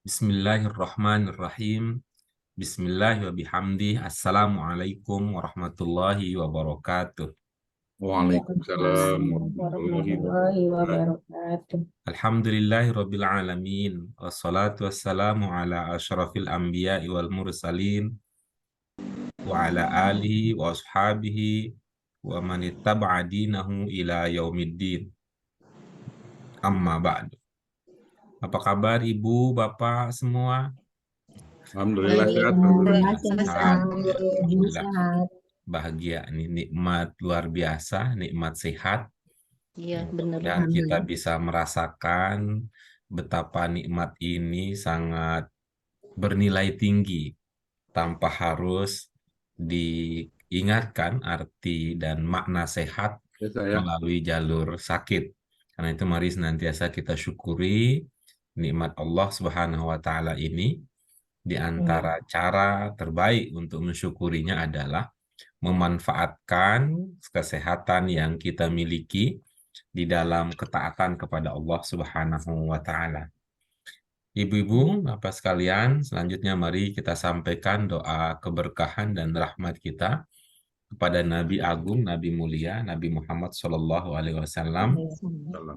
Bismillahirrahmanirrahim. Bismillahirrahmanirrahim. Assalamualaikum warahmatullahi wabarakatuh. Waalaikumsalam Waalaikumsalam warahmatullahi warahmatullahi wabarakatuh. wabarakatuh. Alhamdulillahirabbil alamin. Wassalatu wassalamu ala asyrafil anbiya'i wal mursalin wa ala alihi wa ashabihi wa man ittaba'a dinahu ila yaumiddin. Amma ba'du. Apa kabar Ibu, Bapak semua? Alhamdulillah Baik, sehat. alhamdulillah Sehat, sehat. ya. Alhamdulillah. Sehat. Bahagia nih, nikmat luar biasa, nikmat sehat. Iya, benar. Dan kita bisa merasakan betapa nikmat ini sangat bernilai tinggi tanpa harus diingatkan arti dan makna sehat Ya, saya. melalui jalur sakit. Karena itu mari senantiasa kita syukuri nikmat Allah Subhanahu wa taala ini. Di antara cara terbaik untuk mensyukurinya adalah memanfaatkan kesehatan yang kita miliki di dalam ketaatan kepada Allah Subhanahu wa taala. Ibu-ibu, Bapak sekalian, selanjutnya mari kita sampaikan doa keberkahan dan rahmat kita kepada Nabi Agung, Nabi Mulia, Nabi Muhammad SAW,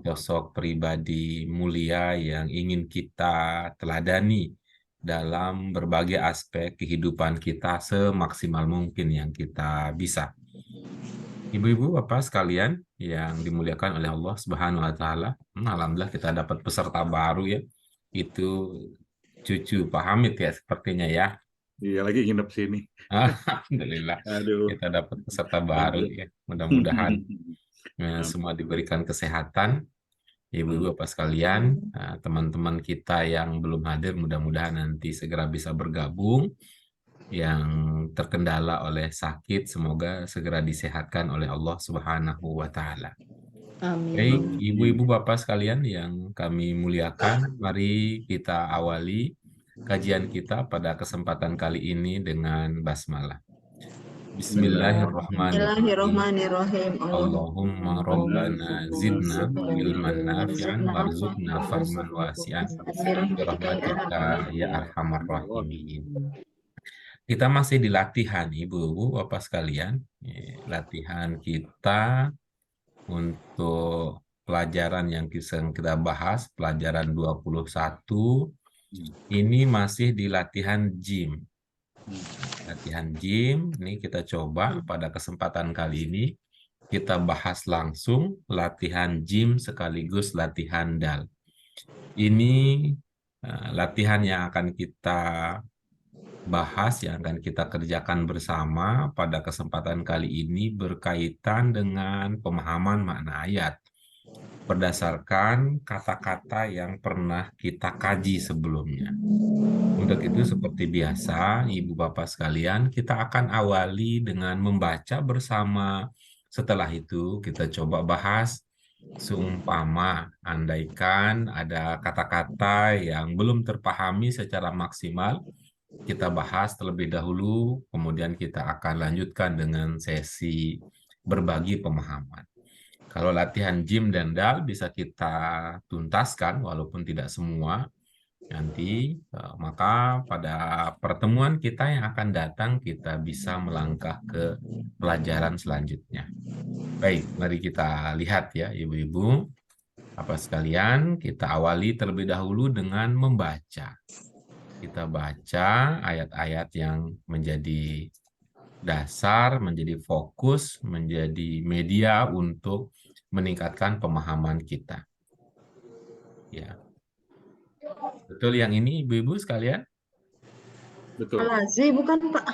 sosok pribadi mulia yang ingin kita teladani dalam berbagai aspek kehidupan kita semaksimal mungkin yang kita bisa. Ibu-ibu, Bapak sekalian yang dimuliakan oleh Allah Subhanahu wa taala, alhamdulillah kita dapat peserta baru ya. Itu cucu Pak Hamid ya sepertinya ya. Iya, lagi nginep sini. Alhamdulillah. Aduh. Kita dapat peserta baru ya. Mudah-mudahan semua diberikan kesehatan. Ibu-ibu Bapak sekalian, teman-teman kita yang belum hadir mudah-mudahan nanti segera bisa bergabung. Yang terkendala oleh sakit semoga segera disehatkan oleh Allah Subhanahu wa taala. Amin. Baik, ibu-ibu Bapak sekalian yang kami muliakan, mari kita awali kajian kita pada kesempatan kali ini dengan basmalah. Bismillahirrahmanirrahim. Allahumma rabbana zidna ilman nafi'an warzuqna farman wasi'an birahmatika ya arhamar rahimin. Kita masih di latihan ibu-ibu Bapak sekalian. Latihan kita untuk pelajaran yang kita bahas, pelajaran 21, ini masih di latihan gym. Latihan gym, ini kita coba pada kesempatan kali ini, kita bahas langsung latihan gym sekaligus latihan dal. Ini latihan yang akan kita bahas, yang akan kita kerjakan bersama pada kesempatan kali ini berkaitan dengan pemahaman makna ayat berdasarkan kata-kata yang pernah kita kaji sebelumnya. Untuk itu seperti biasa, Ibu Bapak sekalian, kita akan awali dengan membaca bersama. Setelah itu kita coba bahas seumpama, andaikan ada kata-kata yang belum terpahami secara maksimal, kita bahas terlebih dahulu, kemudian kita akan lanjutkan dengan sesi berbagi pemahaman. Kalau latihan gym dan dal bisa kita tuntaskan, walaupun tidak semua, nanti maka pada pertemuan kita yang akan datang, kita bisa melangkah ke pelajaran selanjutnya. Baik, mari kita lihat ya Ibu-ibu. Apa sekalian, kita awali terlebih dahulu dengan membaca. Kita baca ayat-ayat yang menjadi dasar, menjadi fokus, menjadi media untuk meningkatkan pemahaman kita. Ya. Betul yang ini Ibu-ibu sekalian? Betul. Al-Azzi bukan Pak?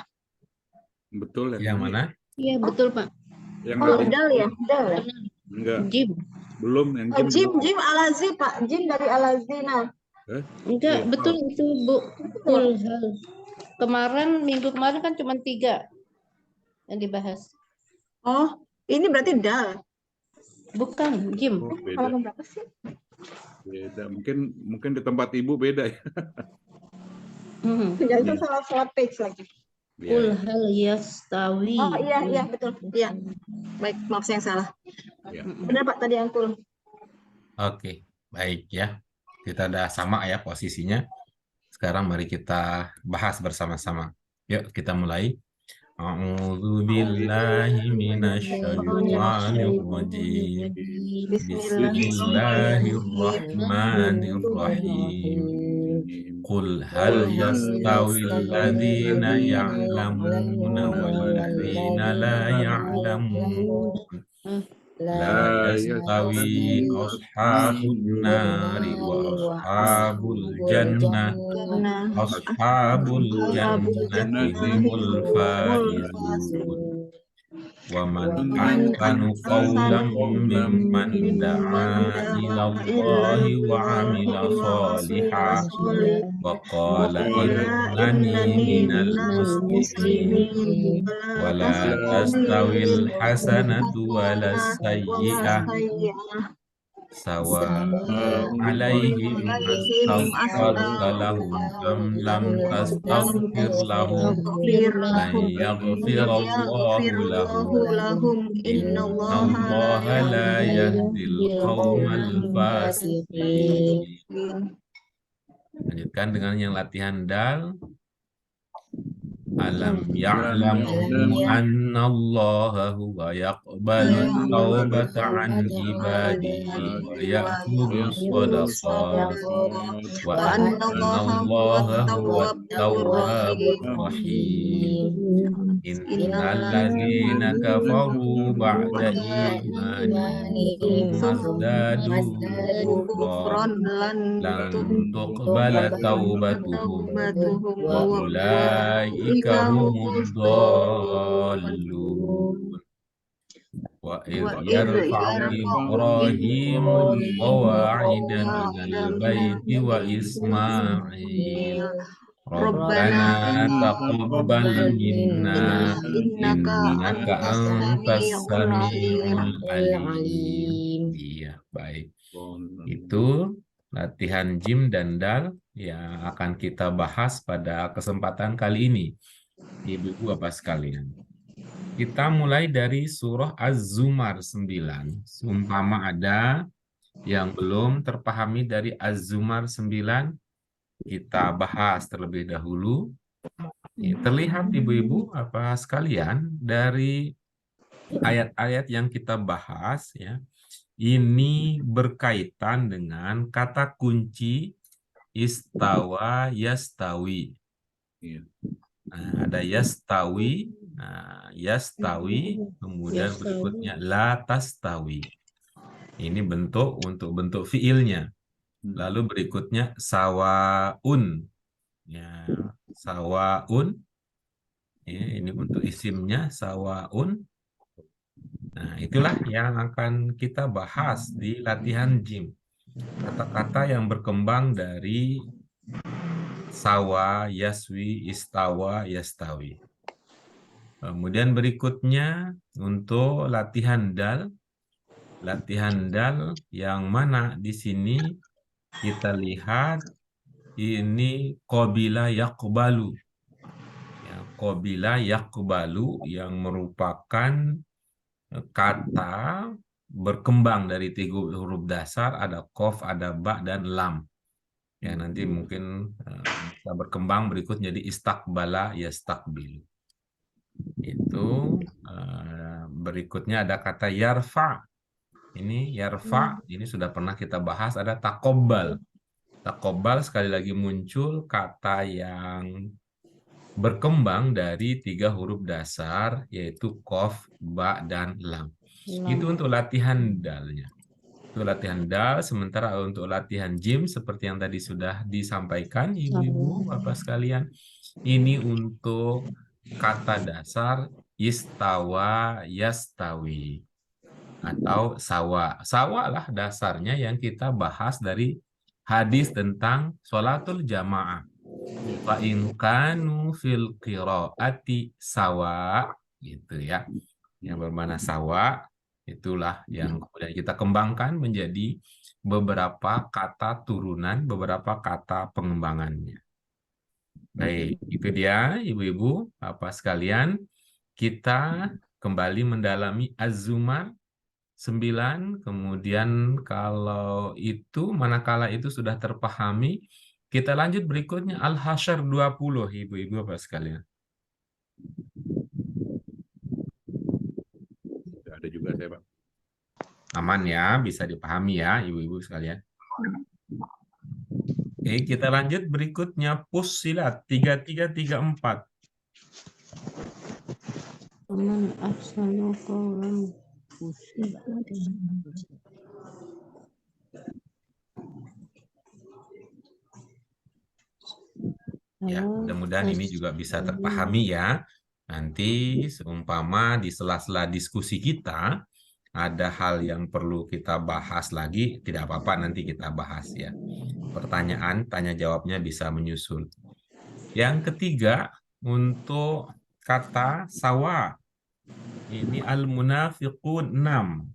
Betul Yang ini. mana? Iya, betul, Pak. Yang Oh, tadi. dal ya, dal ya. Enggak, Jim. belum yang Oh, gym. Jim Al-Azzi Pak, Jim dari Al-Azzi. Nah, Enggak, Iya. betul itu, Bu. Kulhal. Minggu kemarin kan cuma 3 yang dibahas. oh ini berarti dal. Bukan, Jim. Oh, beda. Halaman berapa sih? Beda. Mungkin di tempat Ibu beda ya. Ya itu salah page lagi. Iya. Kulhal yastawi. Oh iya betul. Iya. Baik, maaf saya yang salah. Iya. Benar Pak tadi yang kul. Oke, baik ya. Kita udah sama ya posisinya. sekarang mari kita bahas bersama-sama. Yuk kita mulai. A'udzu billahi minasyaitonir rajim. Bismillahirrahmanirrahim. Qul hal yastawil ladzina ya'lamuna wal ladzina la ya'lamun. La yastawi ashabun nari wa ashabul jannah. Ashabul jannati humul faizun. Wa man ahsanu qawlan mimman da'a ila Allahi wa 'amila shalihan wa qala innani minal muslimin. Wa la tastawil hasanatu wa la sayyi'ah sawa'un 'alaihim astaghfarta lahum am lam tastaghfir lahum lan yaghfirallahu lahum innallaha la yahdil qaumal fasiqin. Lanjutkan dengan yang latihan dal. Alam ya'lamu annallaha huwa yaqbalu taubata an ibadihi wa ya'khudhu shadaqat wa annallaha huwa tawwabur rahim. Innal ladzina kafaru ba'da imanihim mazdadu kufran lan tuqbala taubatuhum wa ulaika humud dhallun. Wa idh yarfa'u Ibrahimul qawa'ida minal baiti wa Ismail Rabbana taqabbal minna innaka antas samiul alim. Iya, baik. Itu latihan jim dan dal yang akan kita bahas pada kesempatan kali ini. Ibu-ibu Bapak sekalian. Kita mulai dari surah Az-Zumar 9. Seumpama ada yang belum terpahami dari Az-Zumar 9, kita bahas terlebih dahulu. Terlihat ibu-ibu apa sekalian dari ayat-ayat yang kita bahas ya, ini berkaitan dengan kata kunci istawa yastawi. Nah, ada yastawi, yastawi, kemudian berikutnya la tastawi. Ini bentuk untuk bentuk fiilnya. Lalu berikutnya sawaun, ya, sawaun, ya, ini untuk isimnya sawaun. Nah, itulah yang akan kita bahas di latihan jim. Kata-kata yang berkembang dari sawa, yaswi, istawa, yastawi. Kemudian berikutnya untuk latihan dal. Latihan dal yang mana di sini kita lihat ini qabila yaqbalu. Ya, qabila yaqbalu yang merupakan kata berkembang dari 3 huruf dasar, ada qaf, ada ba, dan lam. Ya, nanti mungkin bisa berkembang berikut jadi istaqbala yastaqbilu. Itu berikutnya ada kata yarfa. Ini yarfa, ini sudah pernah kita bahas. Ada takobbal. Takobbal sekali lagi muncul kata yang berkembang dari 3 huruf dasar, yaitu qaf, ba, dan lam. Itu untuk latihan dalnya. Itu latihan dal. Sementara untuk latihan jim seperti yang tadi sudah disampaikan ibu-ibu Bapak sekalian, ini untuk kata dasar istawa yastawi atau sawa. Sawa lah dasarnya yang kita bahas dari hadis tentang sholatul jamaah. Fa in kanu fil qiraati sawa, gitu ya. Yang bermana sawa, itulah yang kemudian kita kembangkan menjadi beberapa kata turunan, beberapa kata pengembangannya. Baik, itu dia ibu-ibu Bapak sekalian. Kita kembali mendalami Az-Zumar 9, kemudian kalau itu manakala itu sudah terpahami, Kita lanjut berikutnya Al-Hasyr 20, Ibu-ibu Bapak sekalian. Ada juga saya, Pak. Aman ya, bisa dipahami ya Ibu-ibu sekalian. Oke, kita lanjut berikutnya Fussilat 3334. Aman ahsanu qawlan. Ya, mudah-mudahan ini juga bisa terpahami ya. Nanti seumpama di sela-sela diskusi kita ada hal yang perlu kita bahas lagi, tidak apa-apa nanti kita bahas ya. Pertanyaan, tanya jawabnya bisa menyusul. Yang ketiga, untuk kata sawa. Ini al-munafiqun 6.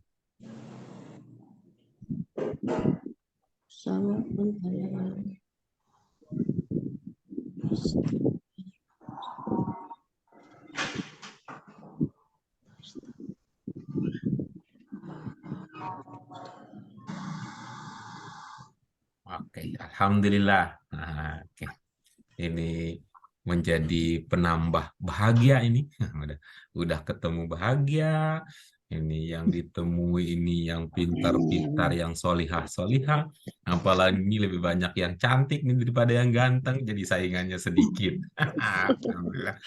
Sama pun Oke, alhamdulillah. Nah, oke. Ini menjadi penambah bahagia ini. Udah ketemu bahagia. Ini yang ditemui ini yang pintar-pintar, yang solihah-solihah. Apalagi ini lebih banyak yang cantik nih daripada yang ganteng, jadi saingannya sedikit. Alhamdulillah.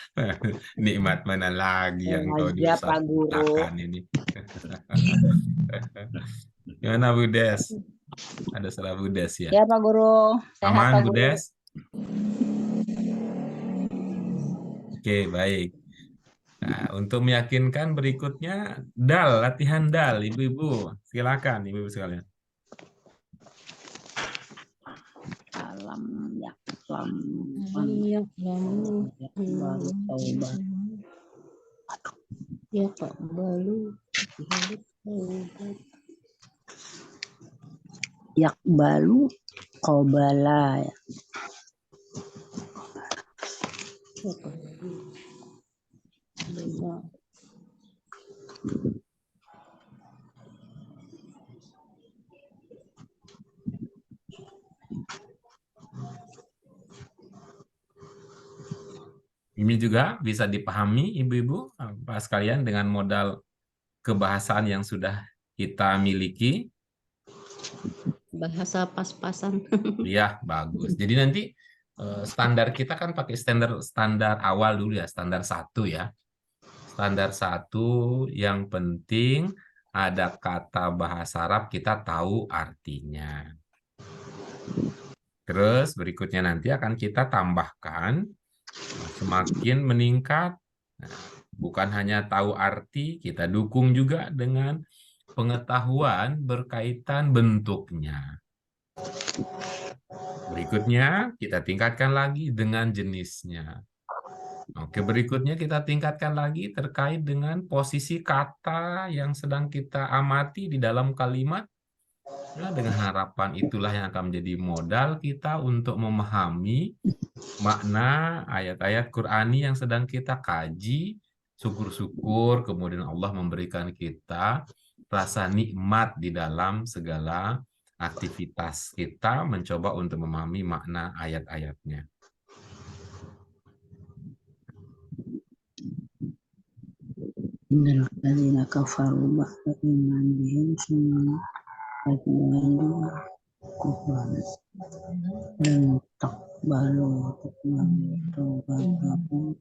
Nikmat mana lagi yang kau Aja Pak Guru. diusahakan ini. Gimana Bu Des? Ada salah Bu Des ya? Ya Pak Guru. Sehat Aman Pak Bu Guru. Des? Oke, baik. Nah, untuk meyakinkan berikutnya dal, latihan dal, Ibu-ibu. Silakan Ibu-ibu sekalian. Salam ya. Salam. ya lamu Baru taubat. ya Pak balu Yakbalu qobala. Ini juga bisa dipahami Ibu-ibu Bapak sekalian dengan modal kebahasaan yang sudah kita miliki. bahasa pas-pasan. Iya, bagus. Jadi nanti standar kita kan pakai standar awal dulu ya, standar 1 ya. Standar 1 yang penting ada kata bahasa Arab kita tahu artinya. Terus berikutnya nanti akan kita tambahkan semakin meningkat. Nah, bukan hanya tahu arti, kita dukung juga dengan pengetahuan berkaitan bentuknya. Berikutnya kita tingkatkan lagi dengan jenisnya. Oke, berikutnya kita tingkatkan lagi terkait dengan posisi kata yang sedang kita amati di dalam kalimat. Nah, dengan harapan itulah yang akan menjadi modal kita untuk memahami makna ayat-ayat Qur'ani yang sedang kita kaji. Syukur-syukur kemudian Allah memberikan kita rasa nikmat di dalam segala aktivitas kita mencoba untuk memahami makna ayat-ayatnya. Innal ladzina kafaru ba'da imanihim summa yakfuruna kufran lan taqbalu taubatahum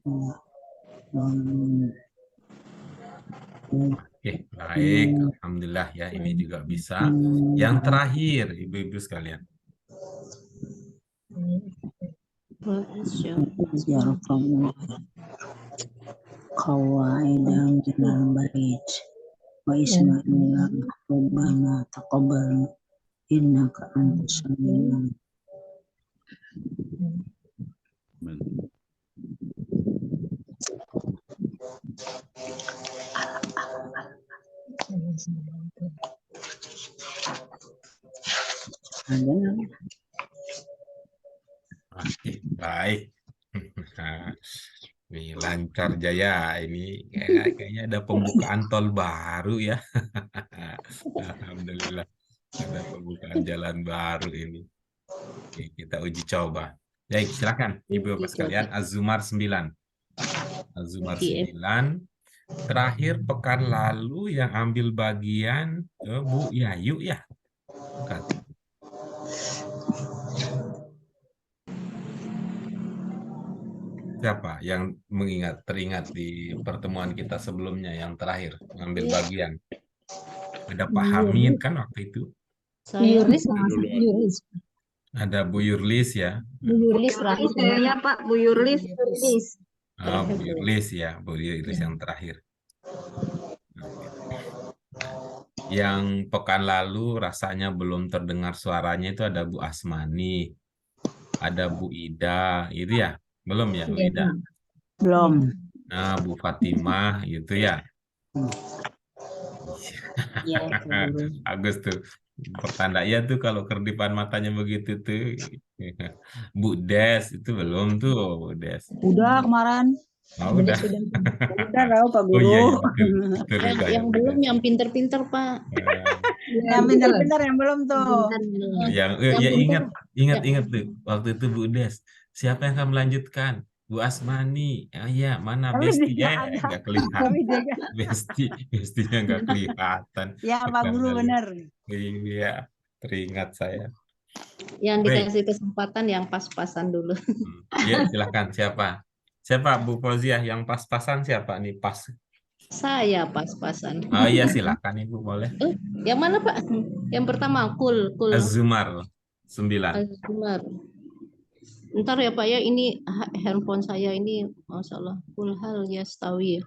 Oke, baik. Alhamdulillah ya, ini juga bisa. Yang terakhir, Ibu-ibu sekalian. yarfa'u qawaidan minal bait wa ismaila rabbana taqabbal innaka antas samiul alim. Oke, baik. Ini lancar jaya. Ini kayaknya ada pembukaan tol baru ya. Alhamdulillah. Ada pembukaan jalan baru ini. Oke, kita uji coba. Baik, silakan Ibu Bapak Uji sekalian. coba. Az-Zumar 9. Az-Zumar Uji 9. Terakhir pekan lalu yang ambil bagian Bu Yayu ya? Bukan. Siapa yang teringat di pertemuan kita sebelumnya yang terakhir mengambil bagian? Ada Pak Hamid kan waktu itu? Saya Yuris, Dulu. Yuris. Ada Bu Yurlis ya? Yuris Yurlis kayaknya Pak, Bu Yurlis. Yurlis. Oh, Bu Terakhir. Yurlis ya, Bu Yurlis yang terakhir. Oke. Yang pekan lalu rasanya belum terdengar suaranya itu ada Bu Asmani, ada Bu Ida, itu ya? Belum ya Bu Iya, Ida? Belum. Nah, Bu Fatimah, itu ya? Ya, Guru. Bagus tuh. Pertanda ya tuh kalau kerdipan matanya begitu tuh. Bu Des, itu belum tuh Bu Des. Udah kemarin. Oh, udah. Udah tahu Pak Oh iya, Guru. iya betul. Betul, udah ya, Yang Bu belum Des. yang pinter-pinter, Pak. Yang pintar-pintar yang belum tuh. Yang ya ingat tuh waktu itu Bu Des. Siapa yang akan melanjutkan? Bu Asmani. Ah ya, mana Tapi Besti? dia Ya, ada. nggak kelihatan. Tapi dia kan. Bestinya nggak kelihatan. Ya Pak Pekan Guru lalu. bener. Iya, teringat saya. Yang Baik. dikasih kesempatan yang pas-pasan dulu. Ya, silakan siapa? Siapa Bu Fauziah yang pas-pasan siapa nih pas? Saya pas-pasan. Oh iya, silakan Ibu boleh. Yang mana, Pak? Yang pertama, kul. Az-Zumar 9. Az-Zumar. Ntar ya Pak ya, ini handphone saya ini, Masya Allah. Kul hal yastawi.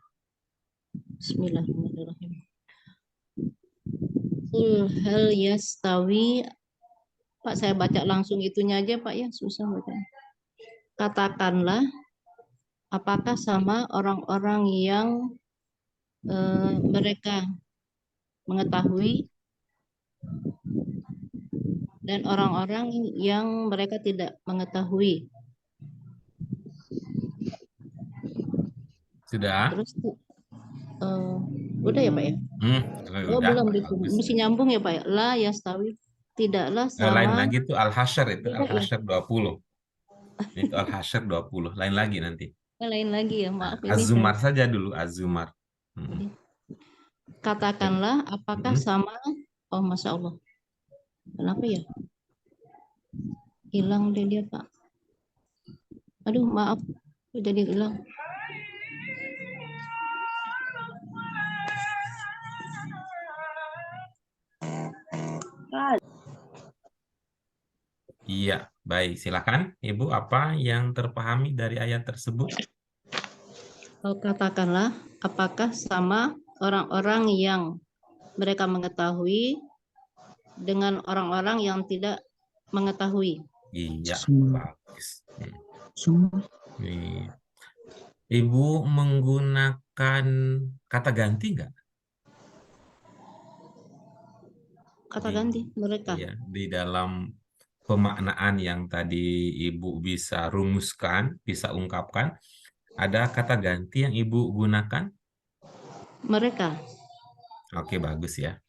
Bismillahirrahmanirrahim. Kul hal yastawi. Pak, saya baca langsung itunya aja Pak ya, susah baca. Katakanlah, apakah sama orang-orang yang mereka mengetahui dan orang-orang yang mereka tidak mengetahui. Sudah? Terus udah ya Pak ya? Oh Udah, belum, bagus. mesti nyambung ya Pak ya. La yastawi, tidaklah Lain sama. lagi tuh Al-Hasyr itu, Tidak ya? Al-Hasyr 20. Itu Al-Hasyr 20. Lain lagi nanti. Lain lagi ya, maaf ini Az-Zumar saja dulu, Az-Zumar. Katakanlah apakah sama. Oh Masya Allah. Kenapa ya? Hilang deh dia Pak. Aduh maaf, jadi hilang. Iya, baik. Silakan Ibu, apa yang terpahami dari ayat tersebut? Katakanlah apakah sama orang-orang yang mereka mengetahui dengan orang-orang yang tidak mengetahui. Iya, Semua. bagus. Semua. Nih. Ibu menggunakan kata ganti nggak? Kata ganti mereka. Iya, di dalam pemaknaan yang tadi Ibu bisa rumuskan, bisa ungkapkan, ada kata ganti yang Ibu gunakan? Mereka. Oke, bagus ya.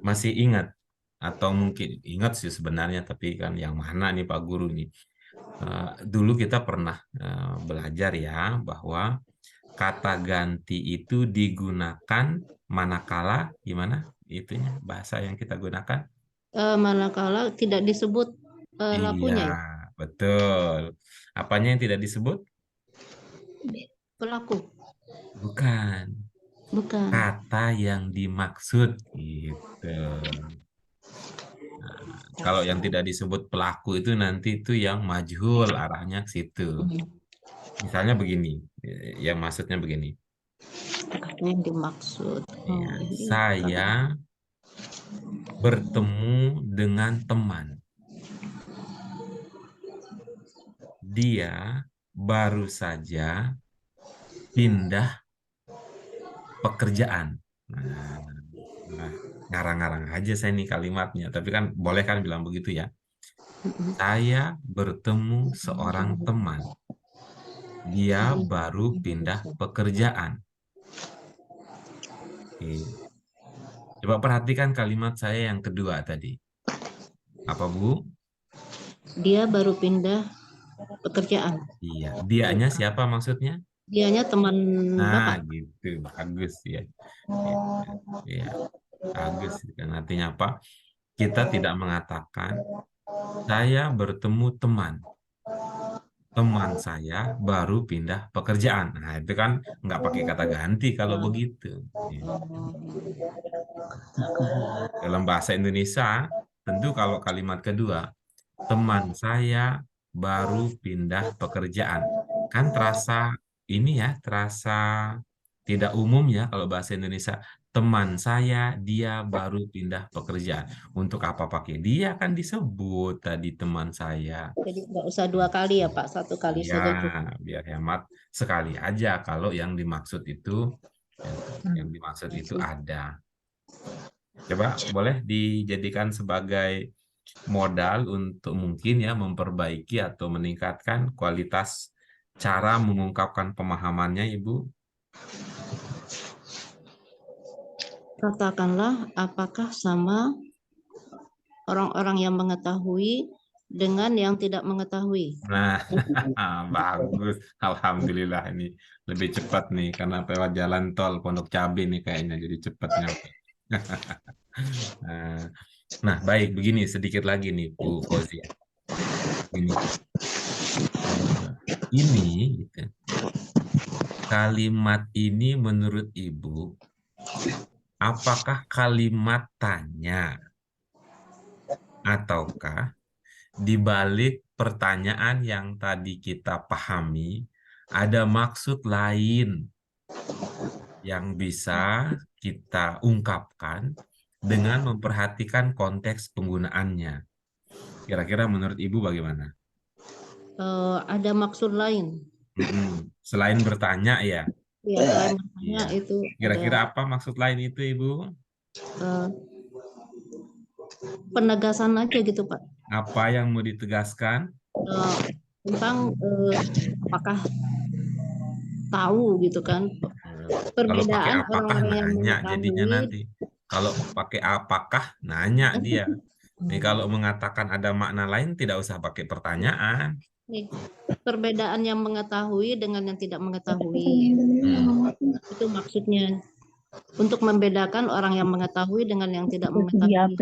Masih ingat? Atau mungkin ingat sih sebenarnya, tapi kan yang mana nih Pak Guru nih? Dulu kita pernah belajar ya, bahwa kata ganti itu digunakan manakala, gimana itunya bahasa yang kita gunakan? Manakala tidak disebut lakunya. Iya, betul. Apanya yang tidak disebut? Pelaku. Bukan. Bukan. Kata yang dimaksud gitu. Nah, kalau yang tidak disebut pelaku itu nanti itu yang majhul, arahnya ke situ. Misalnya begini, yang maksudnya begini. Kata yang dimaksud. Ya, saya bertemu dengan teman. Dia baru saja pindah pekerjaan. Nah, ngarang-ngarang aja saya nih kalimatnya, tapi kan boleh kan bilang begitu ya. Saya bertemu seorang teman. Dia baru pindah pekerjaan. Oke. Coba perhatikan kalimat saya yang kedua tadi. Apa Bu? dia baru pindah pekerjaan. Iya, dianya siapa maksudnya? Dianya teman Nah, Bapak. gitu. Bagus ya. Iya, bagus. Dan artinya apa? Kita tidak mengatakan saya bertemu teman saya baru pindah pekerjaan. Nah, itu kan nggak pakai kata ganti kalau begitu. Ya. Dalam bahasa Indonesia, tentu kalau kalimat kedua, teman saya baru pindah pekerjaan. Kan terasa ini ya, terasa tidak umum ya kalau bahasa Indonesia. Teman saya, dia baru pindah pekerjaan. Untuk apa pakai dia kan disebut tadi teman saya. Jadi nggak usah 2 kali ya Pak, 1 kali Ya, saja cukup. biar hemat sekali aja kalau yang dimaksud itu ada. Coba boleh dijadikan sebagai modal untuk mungkin ya memperbaiki atau meningkatkan kualitas cara mengungkapkan pemahamannya, Ibu. Katakanlah, apakah sama orang-orang yang mengetahui dengan yang tidak mengetahui? Nah, bagus. Alhamdulillah ini lebih cepat nih karena lewat jalan tol Pondok Cabe nih kayaknya jadi cepat nyampe. Nah, baik begini sedikit lagi nih Bu Kozia. Ini gitu. Kalimat ini menurut Ibu apakah kalimat tanya ataukah di balik pertanyaan yang tadi kita pahami ada maksud lain yang bisa kita ungkapkan dengan memperhatikan konteks penggunaannya. Kira-kira menurut Ibu bagaimana? Ada maksud lain. Selain bertanya ya? Ya, selain bertanya itu Kira-kira apa maksud lain itu, Ibu? Penegasan aja gitu Pak. Apa yang mau ditegaskan? Tentang apakah tahu gitu kan? Kalau pakai Perbedaan apakah orang-orang yang nanya mengetahui. jadinya nanti. Kalau pakai apakah nanya dia. Nih kalau mengatakan ada makna lain tidak usah pakai pertanyaan. Nih, perbedaan yang mengetahui dengan yang tidak mengetahui. Itu maksudnya. Untuk membedakan orang yang mengetahui dengan yang tidak mengetahui.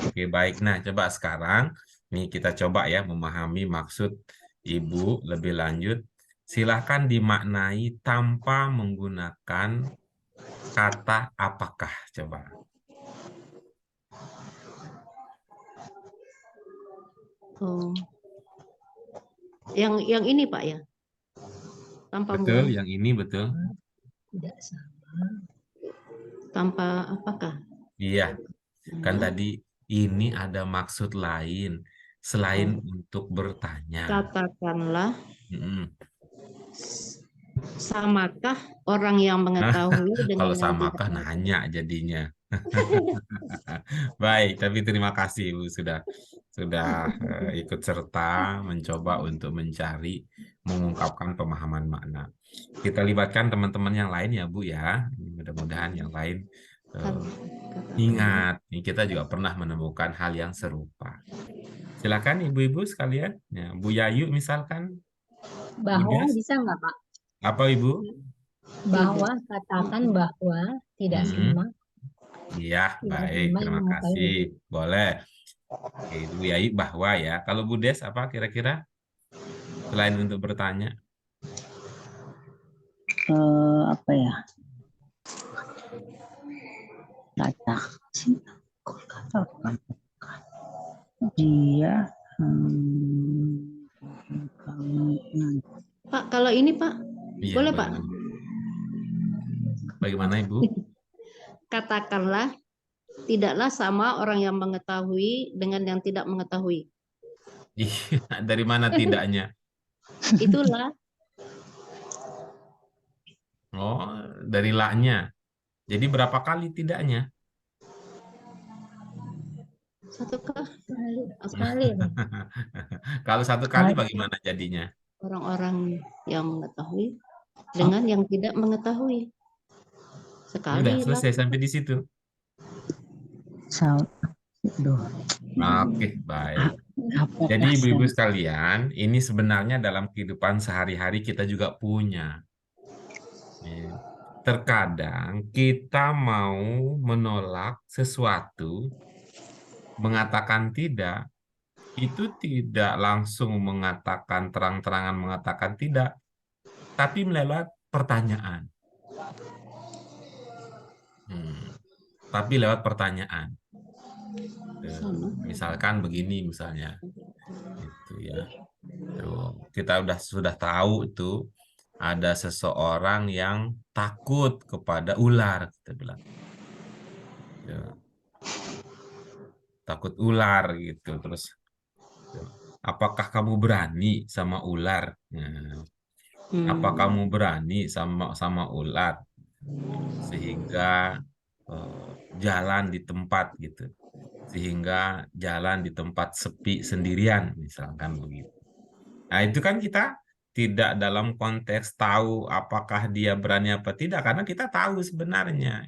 Oke, baik. Nah, coba sekarang nih kita coba ya memahami maksud Ibu lebih lanjut. Silahkan dimaknai tanpa menggunakan kata apakah. Coba. Oh. Yang ini Pak ya? Tanpa Betul, yang ini betul. Tidak sama. Tanpa apakah? Iya, kan tadi ini ada maksud lain selain untuk bertanya. Katakanlah, samakah orang yang mengetahui dengan kalau yang samakah tidak nanya jadinya. Baik, tapi terima kasih Bu sudah ikut serta mencoba untuk mencari mengungkapkan pemahaman makna. Kita libatkan teman-teman yang lain ya Bu ya. Mudah-mudahan yang lain ingat, kita juga pernah menemukan hal yang serupa. Silakan ibu-ibu sekalian, ya, Bu Yayu misalkan. Bahwa bisa nggak Pak? Apa Ibu? Bahwa, katakan bahwa tidak sama. Iya, baik, terima kasih. Boleh. Oke, Bu Yayu bahwa ya. Kalau Bu Des apa kira-kira? Selain untuk bertanya. Apa ya? Dia Pak, kalau ini Pak, iya, boleh Pak? Bagaimana Ibu? Katakanlah, tidaklah sama orang yang mengetahui dengan yang tidak mengetahui. Dari mana tidaknya? Itulah. Oh, dari la-nya. Jadi berapa kali tidaknya? Satu kali. Kalau satu kali bagaimana jadinya? Orang-orang yang mengetahui dengan yang tidak mengetahui. Sekali. Udah selesai sampai di situ. Oke, baik. Apakah Jadi ibu-ibu sama? sekalian, ini sebenarnya dalam kehidupan sehari-hari kita juga punya. Ya. Terkadang kita mau menolak sesuatu, mengatakan tidak, itu tidak langsung mengatakan terang-terangan mengatakan tidak, tapi melewat pertanyaan. Tapi lewat pertanyaan. Misalkan begini misalnya. Itu ya. Tuh, kita sudah tahu itu ada seseorang yang takut kepada ular, kita bilang. Ya. Takut ular gitu. Terus apakah kamu berani sama ular? Nah, apa kamu berani sama ular? Sehingga jalan di tempat gitu. Sehingga jalan di tempat sepi sendirian, misalkan begitu. Nah, itu kan kita tidak dalam konteks tahu apakah dia berani apa tidak, karena kita tahu sebenarnya.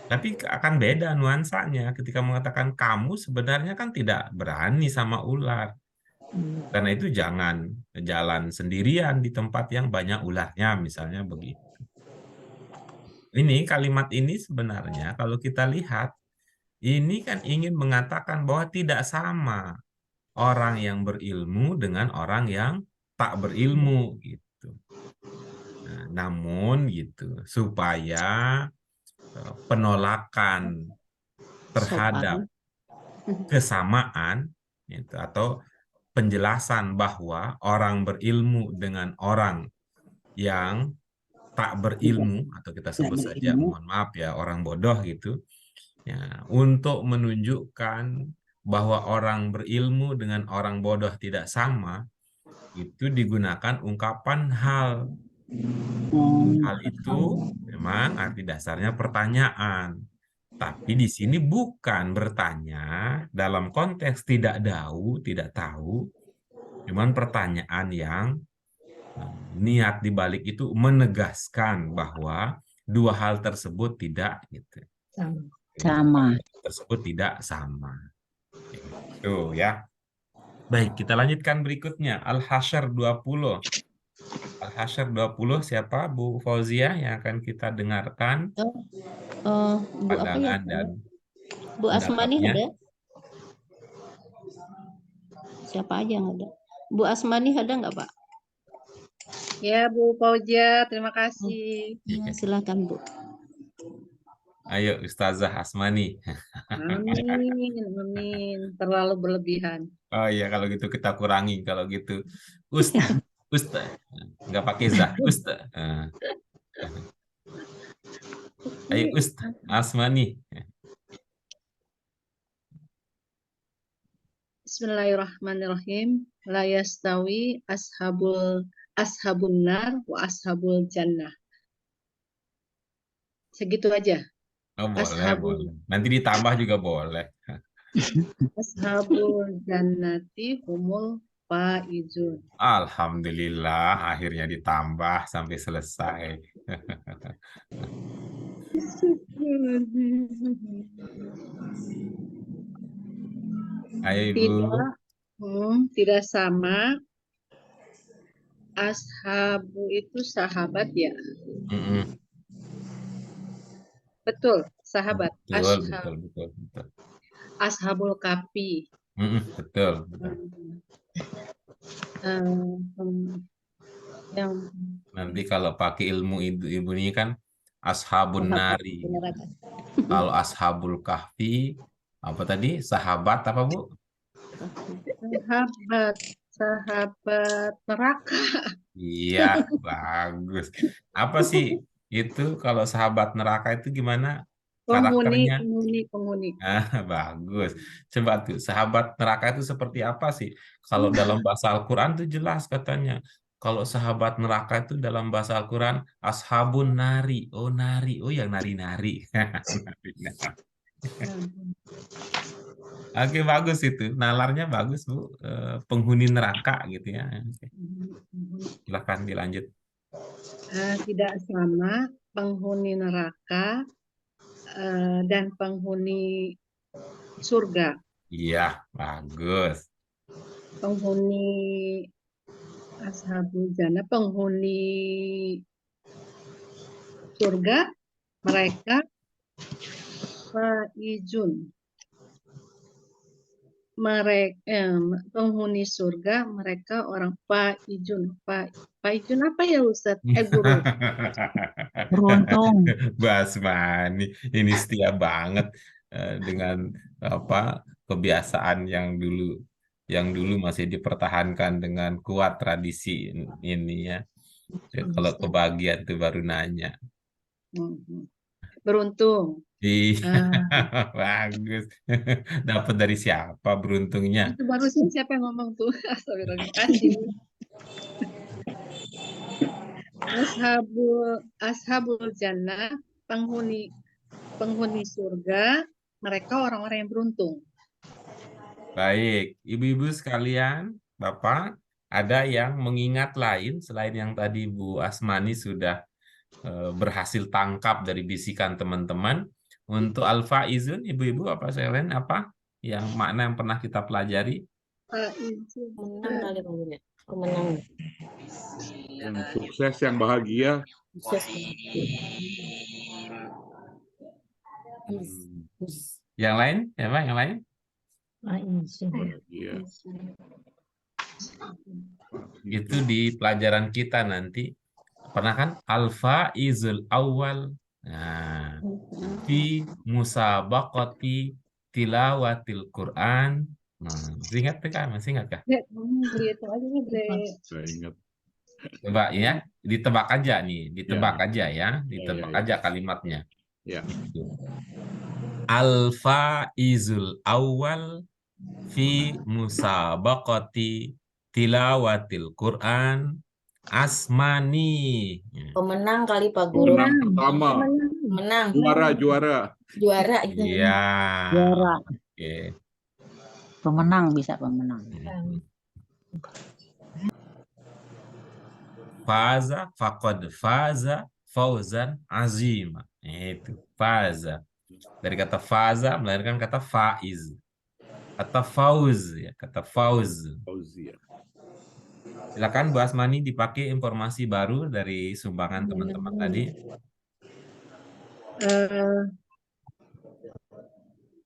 Tapi akan beda nuansanya ketika mengatakan kamu sebenarnya kan tidak berani sama ular. Karena itu jangan jalan sendirian di tempat yang banyak ularnya, misalnya begitu. Ini kalimat ini sebenarnya kalau kita lihat, ini kan ingin mengatakan bahwa tidak sama orang yang berilmu dengan orang yang tak berilmu gitu. Nah, namun gitu supaya penolakan terhadap kesamaan gitu, atau penjelasan bahwa orang berilmu dengan orang yang tak berilmu, atau kita sebut saja, berilmu. mohon maaf ya, orang bodoh gitu ya, untuk menunjukkan bahwa orang berilmu dengan orang bodoh tidak sama, itu digunakan ungkapan hal. Hal itu memang arti dasarnya pertanyaan. Tapi di sini bukan bertanya dalam konteks tidak tahu, cuman pertanyaan yang niat dibalik itu menegaskan bahwa dua hal tersebut tidak gitu. Sama. Tersebut tidak sama. Itu ya. Baik, kita lanjutkan berikutnya. Al-Hasyr 20. Al-Hasyr 20 siapa Bu Fauzia yang akan kita dengarkan Bu apa ya? pandangan dan Bu Asmani pendapatnya. ada? Siapa aja yang ada? Bu Asmani ada nggak, Pak? Ya, Bu Fauzia, terima kasih. Ya, silakan, Bu. Ayo Ustazah Asmani. Amin, amin. Terlalu berlebihan. Oh iya, kalau gitu kita kurangi. Kalau gitu Ustaz. Nggak pakai zah. Ustaz. Ayo Ustaz Asmani. Bismillahirrahmanirrahim. La yastawi ashabun nar wa ashabul jannah. Segitu aja. Oh boleh, Ashabul boleh. Nanti ditambah juga boleh. ashabul jannati humul faizun. Alhamdulillah, akhirnya ditambah sampai selesai. Ayo Ibu. Tidak sama. Ashabu itu sahabat ya. Betul, sahabat. Betul. Ashabul kafi. Betul. Yang Nanti kalau pakai ilmu ibu ini kan ashabun nari. Kalau ashabul kahfi apa tadi? Sahabat apa Bu? sahabat neraka. Iya, bagus. Apa sih itu kalau sahabat neraka itu gimana karakternya? Penghuni. Bagus. Coba tuh, sahabat neraka itu seperti apa sih? Kalau dalam bahasa Al-Quran tuh jelas katanya. Kalau sahabat neraka itu dalam bahasa Al-Quran, ashabun nari. Oh, nari. Oh, yang nari-nari. Oke, bagus itu. Nalarnya bagus, Bu. Penghuni neraka gitu ya. Silahkan dilanjut. Tidak sama penghuni neraka dan penghuni surga. Iya, bagus. Penghuni Ashabul Jannah, penghuni surga, mereka faizun. Mereka penghuni surga, mereka orang faizun. Faizun apa ya Ustadz? Guru. Beruntung. Basmani ini setia banget dengan apa kebiasaan yang dulu masih dipertahankan dengan kuat tradisi ini ya. Kalau kebahagiaan itu baru nanya. Beruntung. Iya, bagus. Dapat dari siapa beruntungnya? Itu barusan siapa yang ngomong tuh? Astagfirullahaladzim. Ashabul Jannah, penghuni surga, mereka orang-orang yang beruntung. Baik, ibu-ibu sekalian, Bapak, ada yang mengingat lain selain yang tadi Bu Asmani sudah berhasil tangkap dari bisikan teman-teman. Untuk al-faizun, ibu-ibu apa selain apa yang makna yang pernah kita pelajari? Menang kali maksudnya. Kemenangan. Yang sukses, yang bahagia. Sukses. Yang lain, ya Pak, yang lain? Bahagia. Itu di pelajaran kita nanti. Pernah kan? Al-faizul awal. Nah, fi musabaqati tilawatil Quran. Nah, masih ingat kan? Masih ingat kah? Gitu aja nih, Bre. Saya ingat. Coba ya, ditebak aja nih, ditebak aja ya, ditebak ya. aja kalimatnya. Ya. Al-faizul awal fi musabaqati tilawatil Quran asmani. Pemenang kali Pak Guru. Pemenang pertama. Menang. Juara. Gitu. Iya. Juara. Oke. Pemenang bisa pemenang. Faza, faqad faza, fauzan azima. Itu, faza. Dari kata faza melahirkan kata faiz. Kata fauz ya, kata fauz. Fauzia. Silakan Bu Asmani dipakai informasi baru dari sumbangan teman-teman tadi.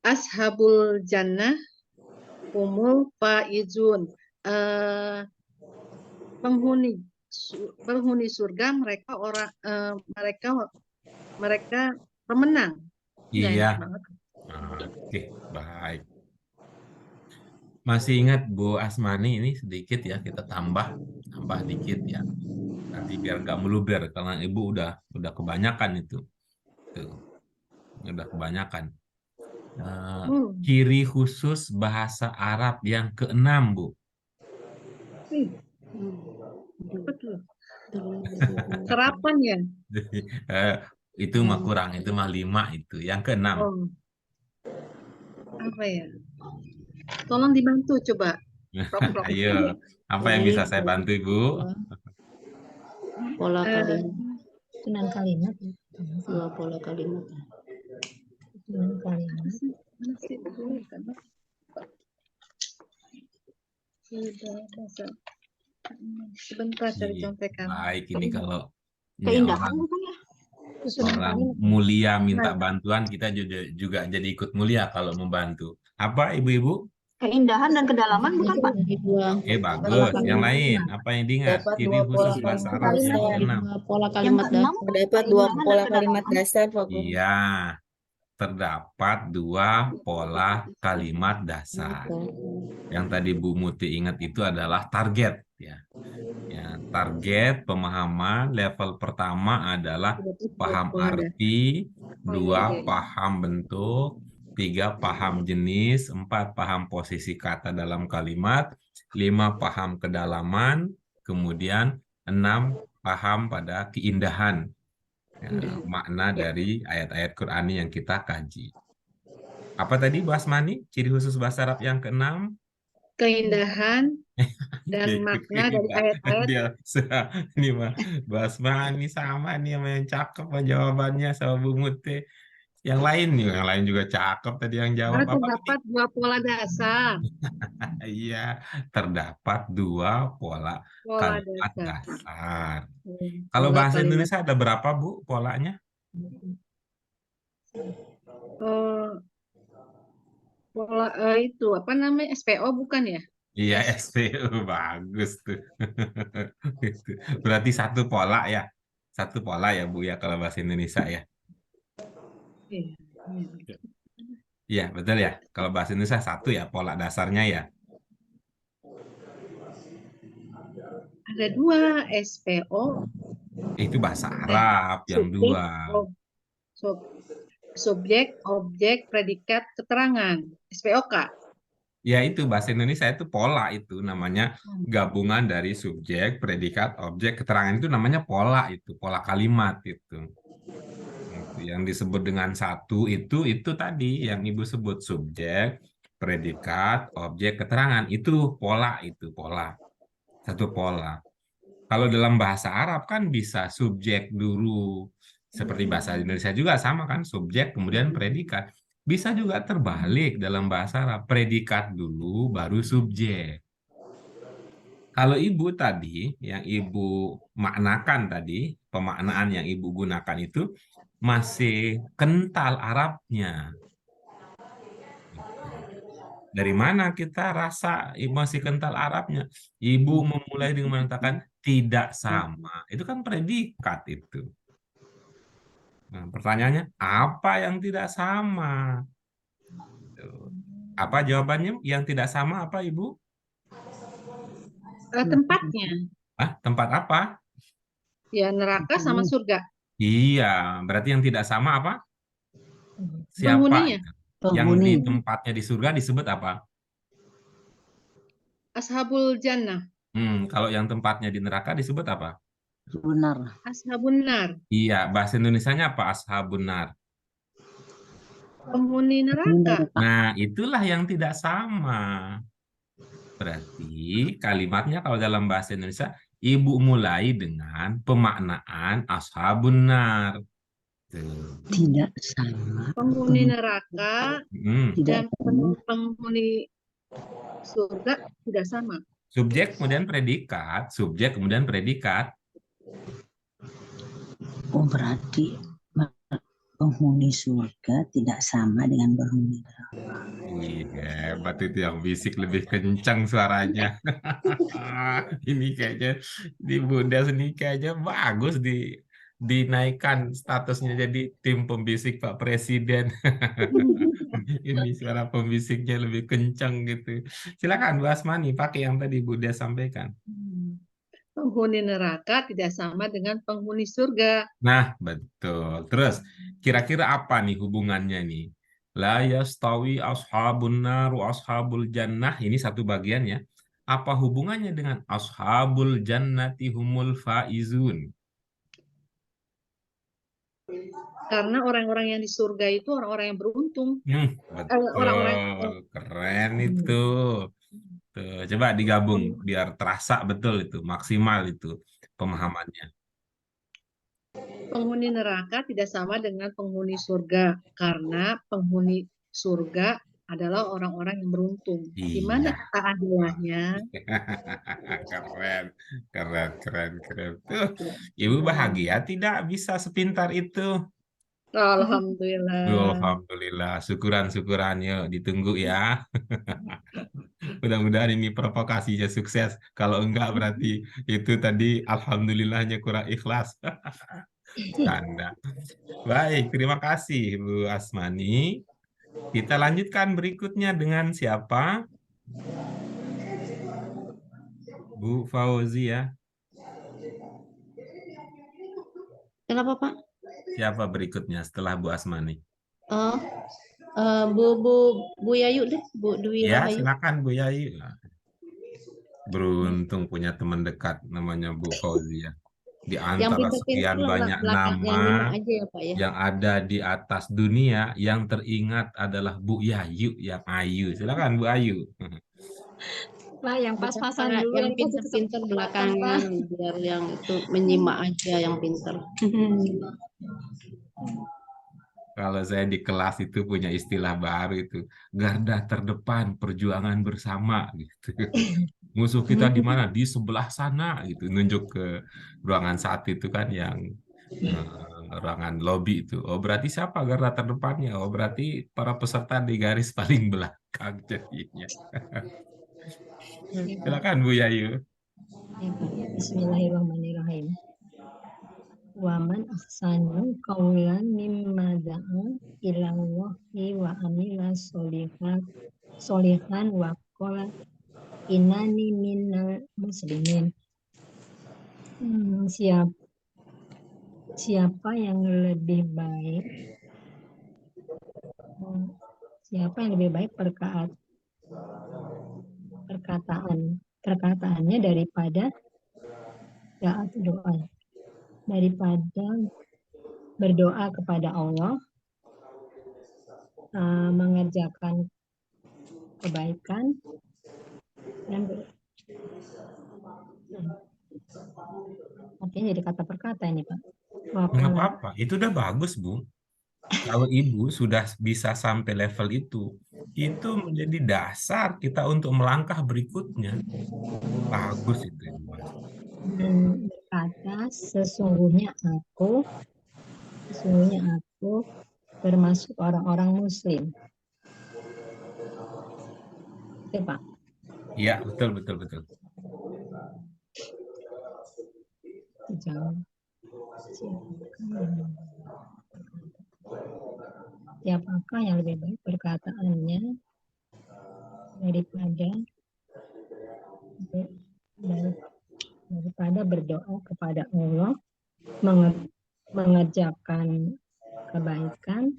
Ashabul Jannah humul faizun. Penghuni surga, mereka pemenang. Iya. Enak banget. Oke, baik. Masih ingat Bu Asmani ini sedikit ya, kita tambah dikit ya. Nanti biar nggak meluber karena Ibu udah kebanyakan itu. Tuh. Udah kebanyakan. Ciri khusus bahasa Arab yang keenam, Bu. Betul. Serapan ya? Itu mah kurang, itu mah 5 itu. Yang keenam. Oh. Apa ya? Tolong dibantu coba. Ayo, apa yang bisa saya bantu Ibu? Pola kalimat. Susunan kalimat. Dua pola kalimat. Susunan kalimat. Sebentar cari contekan. Baik, ini kalau Keindahan bukan ya? orang mulia minta bantuan, kita juga jadi ikut mulia kalau membantu. Apa Ibu-ibu? Keindahan dan kedalaman bukan Pak? Bagus. Yang lain, apa yang diingat? Dapat Ciri 2 khusus pola bahasa kalimat Arab yang dasar. keenam. Pola kalimat dasar. Dapat 2 pola kalimat dasar Pak Guru. Iya, terdapat 2 pola kalimat dasar. Yang tadi Bu Muti ingat itu adalah target ya. Target pemahaman level pertama adalah paham arti, 2 paham bentuk, 3 paham jenis, 4 paham posisi kata dalam kalimat, 5 paham kedalaman, kemudian 6 paham pada keindahan makna dari ayat-ayat Qur'ani yang kita kaji. Apa tadi Bu Asmani? Ciri khusus bahasa Arab yang keenam? Keindahan dan makna dari ayat-ayat. Ini mah Bu Asmani sama nih sama yang cakep jawabannya sama Bu Muti. Yang lain juga cakep tadi yang jawab. Karena Apa lagi? terdapat dua pola dasar. Iya, terdapat dua pola Pola kalimat dasar. dasar. Hmm, Kalau pola bahasa kalimat. Indonesia ada berapa, Bu, polanya? Oh, pola itu apa namanya? SPO bukan ya? Iya, SPU bagus tuh. Itu. Berarti satu pola ya. Satu pola ya, Bu, ya kalau bahasa Indonesia ya. Iya, iya. Iya, betul ya. Kalau bahasa Indonesia satu ya, pola dasarnya ya. Ada dua SPO Itu bahasa dan Arab yang subjek, dua. subjek, objek, predikat, keterangan. SPOK. Ya itu bahasa Indonesia itu pola itu namanya gabungan dari subjek, predikat, objek, keterangan itu namanya pola itu, pola kalimat itu. Itu yang disebut dengan satu itu tadi yang Ibu sebut subjek, predikat, objek, keterangan itu pola. Satu pola. Kalau dalam bahasa Arab kan bisa subjek dulu. Seperti bahasa Indonesia juga sama kan, subjek kemudian predikat. Bisa juga terbalik dalam bahasa Arab, predikat dulu baru subjek. Kalau Ibu tadi, yang Ibu maknakan tadi, pemaknaan yang Ibu gunakan itu masih kental Arabnya. Dari mana kita rasa masih kental Arabnya? Ibu memulai dengan mengatakan tidak sama. Itu kan predikat itu. Nah, pertanyaannya, apa yang tidak sama? Apa jawabannya? Yang tidak sama apa, Ibu? Tempatnya. Tempat apa? Ya, neraka sama surga. Iya, berarti yang tidak sama apa? Siapa Penghuninya. itu? Yang di tempatnya di surga disebut apa? Ashabul Jannah. Kalau yang tempatnya di neraka disebut apa? Benar. Ashabun Nar. Iya, bahasa Indonesianya apa? Ashabun nar. Penghuni neraka. Nah, itulah yang tidak sama. Berarti kalimatnya kalau dalam bahasa Indonesia, Ibu mulai dengan pemaknaan ashabun nar. Tuh. Tidak sama. Penghuni neraka Tidak dan penghuni surga tidak sama. Subjek kemudian predikat, subjek kemudian predikat. Oh, berarti penghuni surga tidak sama dengan penghuni neraka. Iya, hebat itu yang bisik lebih kencang suaranya. Ini kayaknya di Bunda seni kayaknya bagus dinaikkan statusnya jadi tim pembisik Pak Presiden. Ini suara pembisiknya lebih kencang gitu. Silakan Bu Asmani pakai yang tadi Bunda sampaikan. Penghuni neraka tidak sama dengan penghuni surga. Nah, betul. Terus, kira-kira apa nih hubungannya nih? La yastawi ashabun nar wa ashabul jannah. Ini satu bagian ya. Apa hubungannya dengan ashabul jannati humul faizun? Karena orang-orang yang di surga itu orang-orang yang beruntung. Betul. Keren itu. Tuh, coba digabung biar terasa betul itu, maksimal itu pemahamannya. Penghuni neraka tidak sama dengan penghuni surga karena penghuni surga adalah orang-orang yang beruntung. Gimana keadilannya? Keren. Tuh, Ibu bahagia tidak bisa sepintar itu? Alhamdulillah. Alhamdulillah, syukuran yuk ditunggu ya. Mudah-mudahan ini provokasinya sukses. Kalau enggak berarti itu tadi alhamdulillahnya kurang ikhlas. Tanda. Baik, terima kasih Bu Asmani. Kita lanjutkan berikutnya dengan siapa? Bu Fauzia. Kenapa, Pak? Siapa berikutnya setelah Bu Asmani? Bu Yayu deh, Bu Dwi Ya, Rahayu. silakan Bu Yayu. Beruntung punya teman dekat namanya Bu Fauzia. Di antara sekian banyak nama yang ada di atas dunia, yang teringat adalah Bu Yayu yang ayu. Silakan Bu Ayu. Lah, yang pas-pasan dulu. Yang pinter-pinter belakangan, biar yang itu menyimak aja yang pinter. Kalau saya di kelas itu punya istilah baru itu, garda terdepan perjuangan bersama gitu. Musuh kita di mana? Di sebelah sana gitu. Nunjuk ke ruangan saat itu kan yang ruangan lobby itu. Oh, berarti siapa garda terdepannya? Oh, berarti para peserta di garis paling belakang jadinya. Silakan Bu Yayu. Ya, Pak. Bismillahirrahmanirrahim. Waman ahsanu qawlan mimma da'a ilallahi wa amila solihan wa qala innani minal muslimin. Siapa yang lebih baik perkataannya daripada doa, daripada berdoa kepada Allah, mengerjakan kebaikan dan artinya jadi kata per kata ini, Pak. Nggak apa-apa, itu udah bagus, Bu. Kalau Ibu sudah bisa sampai level itu menjadi dasar kita untuk melangkah berikutnya. Bagus itu, Ibu. Berkata, sesungguhnya aku termasuk orang-orang Muslim. Oke, Pak. Iya, betul. Siapakah yang lebih baik perkataannya daripada berdoa kepada Allah, mengerjakan kebaikan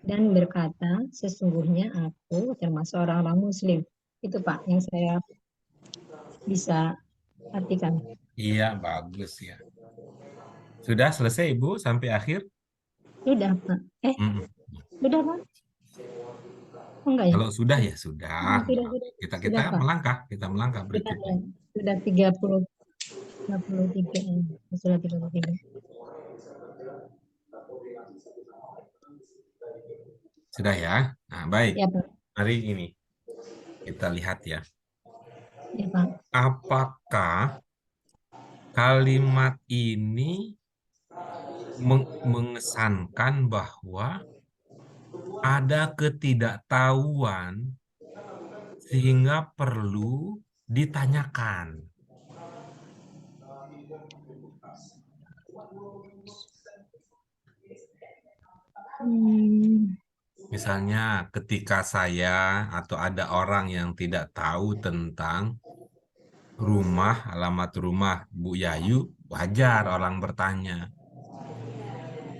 dan berkata, sesungguhnya aku termasuk orang-orang Muslim. Itu, Pak, yang saya bisa artikan. Iya, bagus ya. Sudah selesai, Ibu, sampai akhir? Sudah, Pak. Sudah, Pak? Oh, enggak ya? Kalau sudah ya sudah. Kita Sudah, Pak. melangkah berikutnya. Sudah 33. Sudah 33. Sudah ya? Nah, baik. Ya, Pak. Mari ini kita lihat ya. Ya, Pak. Apakah kalimat ini mengesankan bahwa ada ketidaktahuan sehingga perlu ditanyakan? Misalnya ketika saya atau ada orang yang tidak tahu tentang alamat rumah Bu Yayu, wajar orang bertanya,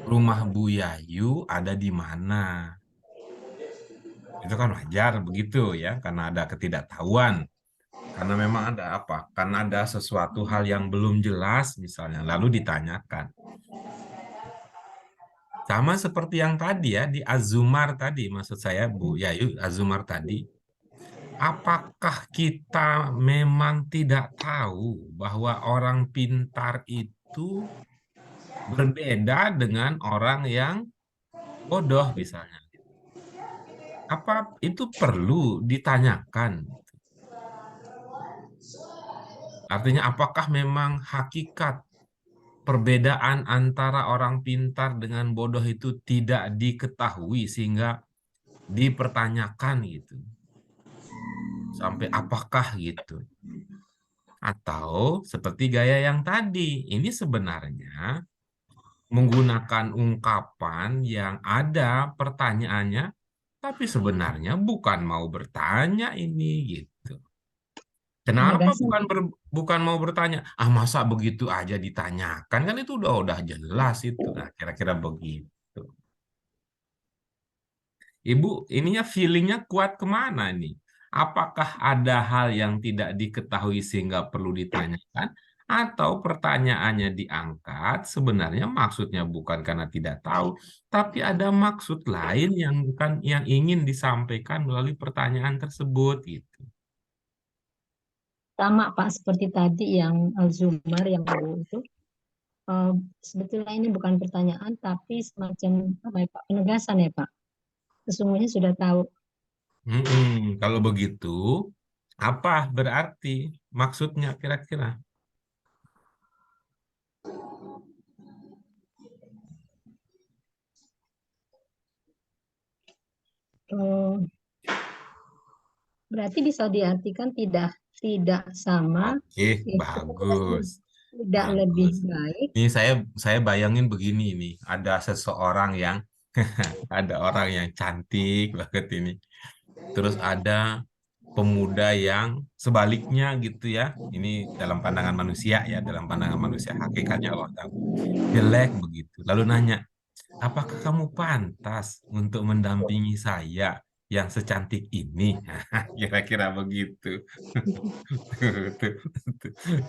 rumah Bu Yayu ada di mana? Itu kan wajar begitu ya, karena ada ketidaktahuan. Karena memang ada apa? Karena ada sesuatu hal yang belum jelas misalnya, lalu ditanyakan. Sama seperti yang tadi ya, di Az-Zumar tadi, maksud saya Bu Yayu, Az-Zumar tadi. Apakah kita memang tidak tahu bahwa orang pintar itu berbeda dengan orang yang bodoh misalnya? Apa itu perlu ditanyakan? Artinya apakah memang hakikat perbedaan antara orang pintar dengan bodoh itu tidak diketahui sehingga dipertanyakan gitu? Sampai apakah gitu? Atau seperti gaya yang tadi, ini sebenarnya menggunakan ungkapan yang ada pertanyaannya, tapi sebenarnya bukan mau bertanya ini gitu. Kenapa bukan mau bertanya? Masa begitu aja ditanyakan? Kan itu udah jelas itu. Nah, kira-kira begitu. Ibu, ininya feelingnya kuat kemana nih? Apakah ada hal yang tidak diketahui sehingga perlu ditanyakan? Atau pertanyaannya diangkat sebenarnya maksudnya bukan karena tidak tahu, tapi ada maksud lain yang ingin disampaikan melalui pertanyaan tersebut gitu. Sama, Pak, seperti tadi yang Az-Zumar yang itu. sebetulnya ini bukan pertanyaan tapi semacam apa ya Pak, penegasan ya Pak. Sesungguhnya sudah tahu. Kalau begitu, apa berarti maksudnya kira-kira? Eh, Berarti bisa diartikan tidak sama, Oke, ya, bagus. tidak lebih Bagus. baik. Ini saya bayangin begini nih, ada seseorang yang ada orang yang cantik banget ini. Terus ada pemuda yang sebaliknya gitu ya. Ini dalam pandangan manusia ya, dalam pandangan manusia, hakikatnya Allah tahu. Jelek begitu. Lalu nanya, apakah kamu pantas untuk mendampingi saya yang secantik ini? Kira-kira begitu.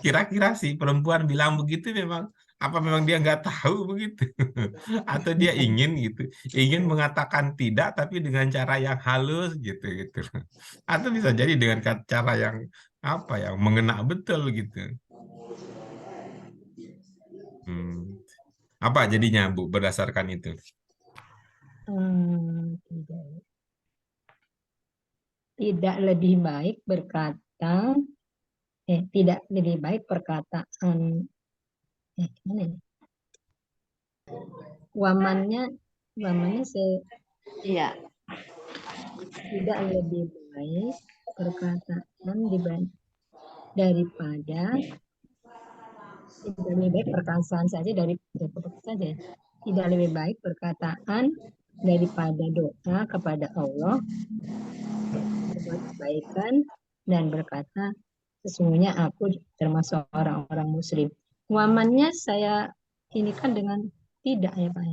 Kira-kira sih perempuan bilang begitu memang dia nggak tahu begitu atau dia ingin gitu, ingin mengatakan tidak tapi dengan cara yang halus gitu gitu, atau bisa jadi dengan cara yang apa yang mengena betul gitu. Apa jadinya Bu berdasarkan itu? Tidak lebih baik berkata, tidak lebih baik perkataan, gimana ya? Wamannya Iya. tidak lebih baik perkataan daripada tidak lebih baik perkataan saja tidak lebih baik perkataan daripada doa kepada Allah, berbuat kebaikan dan berkata sesungguhnya aku termasuk orang-orang muslim. Wamannya saya ini kan dengan tidak ya Pak.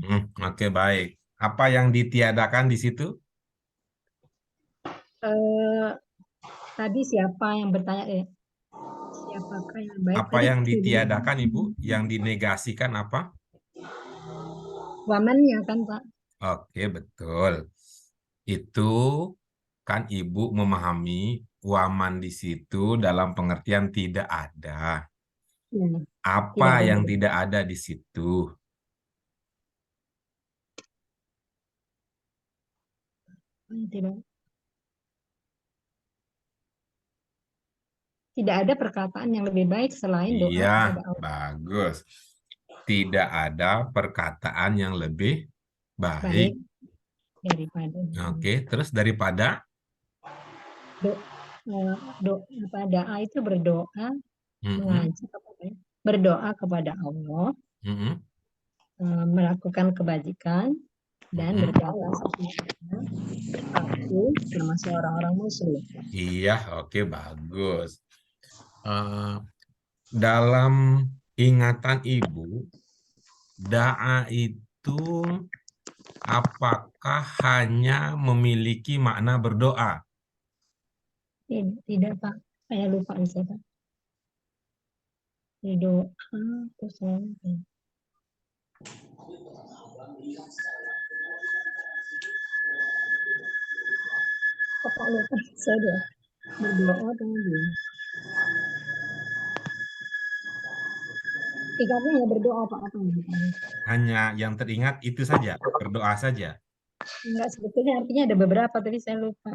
Oke, baik. Apa yang ditiadakan di situ? Tadi siapa yang bertanya? Siapakah yang baik? Apa yang ditiadakan Ibu? Yang dinegasikan apa? Wamannya kan Pak. Oke, betul. Itu kan Ibu memahami waman di situ dalam pengertian tidak ada. Apa yang tidak ada di situ? Tidak ada perkataan yang lebih baik selain doa Iya, kepada Allah. bagus. Tidak ada perkataan yang lebih baik. Daripada. Oke, terus daripada? Doa itu berdoa, mengajak berdoa kepada Allah, melakukan kebajikan dan berkata aku termasuk orang-orang muslim. Iya, oke, bagus. Dalam ingatan Ibu, da'a itu apakah hanya memiliki makna berdoa? Tidak Pak, saya lupa Pak. Doa terus Pak lupa saya berdoa tadi. Ingatnya berdoa Pak apa? Hanya yang teringat itu saja, berdoa saja. Enggak, sebetulnya artinya ada beberapa tapi saya lupa.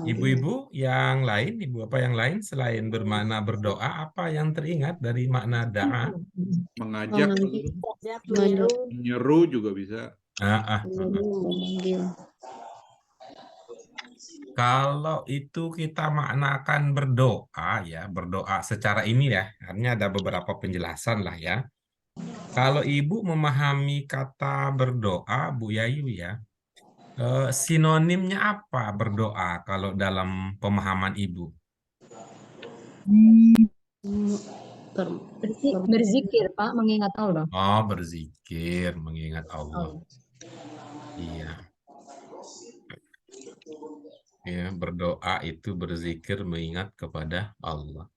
Ibu-ibu yang lain, ibu apa yang lain selain bermakna berdoa, apa yang teringat dari makna da'a? Mengajak, menyeru juga bisa. Kalau itu kita maknakan berdoa ya, berdoa secara ini ya, artinya ada beberapa penjelasan lah ya. Kalau Ibu memahami kata berdoa, Bu Yayu ya, sinonimnya apa berdoa kalau dalam pemahaman Ibu? Berzikir Pak, mengingat Allah. Oh, berzikir, mengingat Allah. Iya. Ya, berdoa itu berzikir mengingat kepada Allah.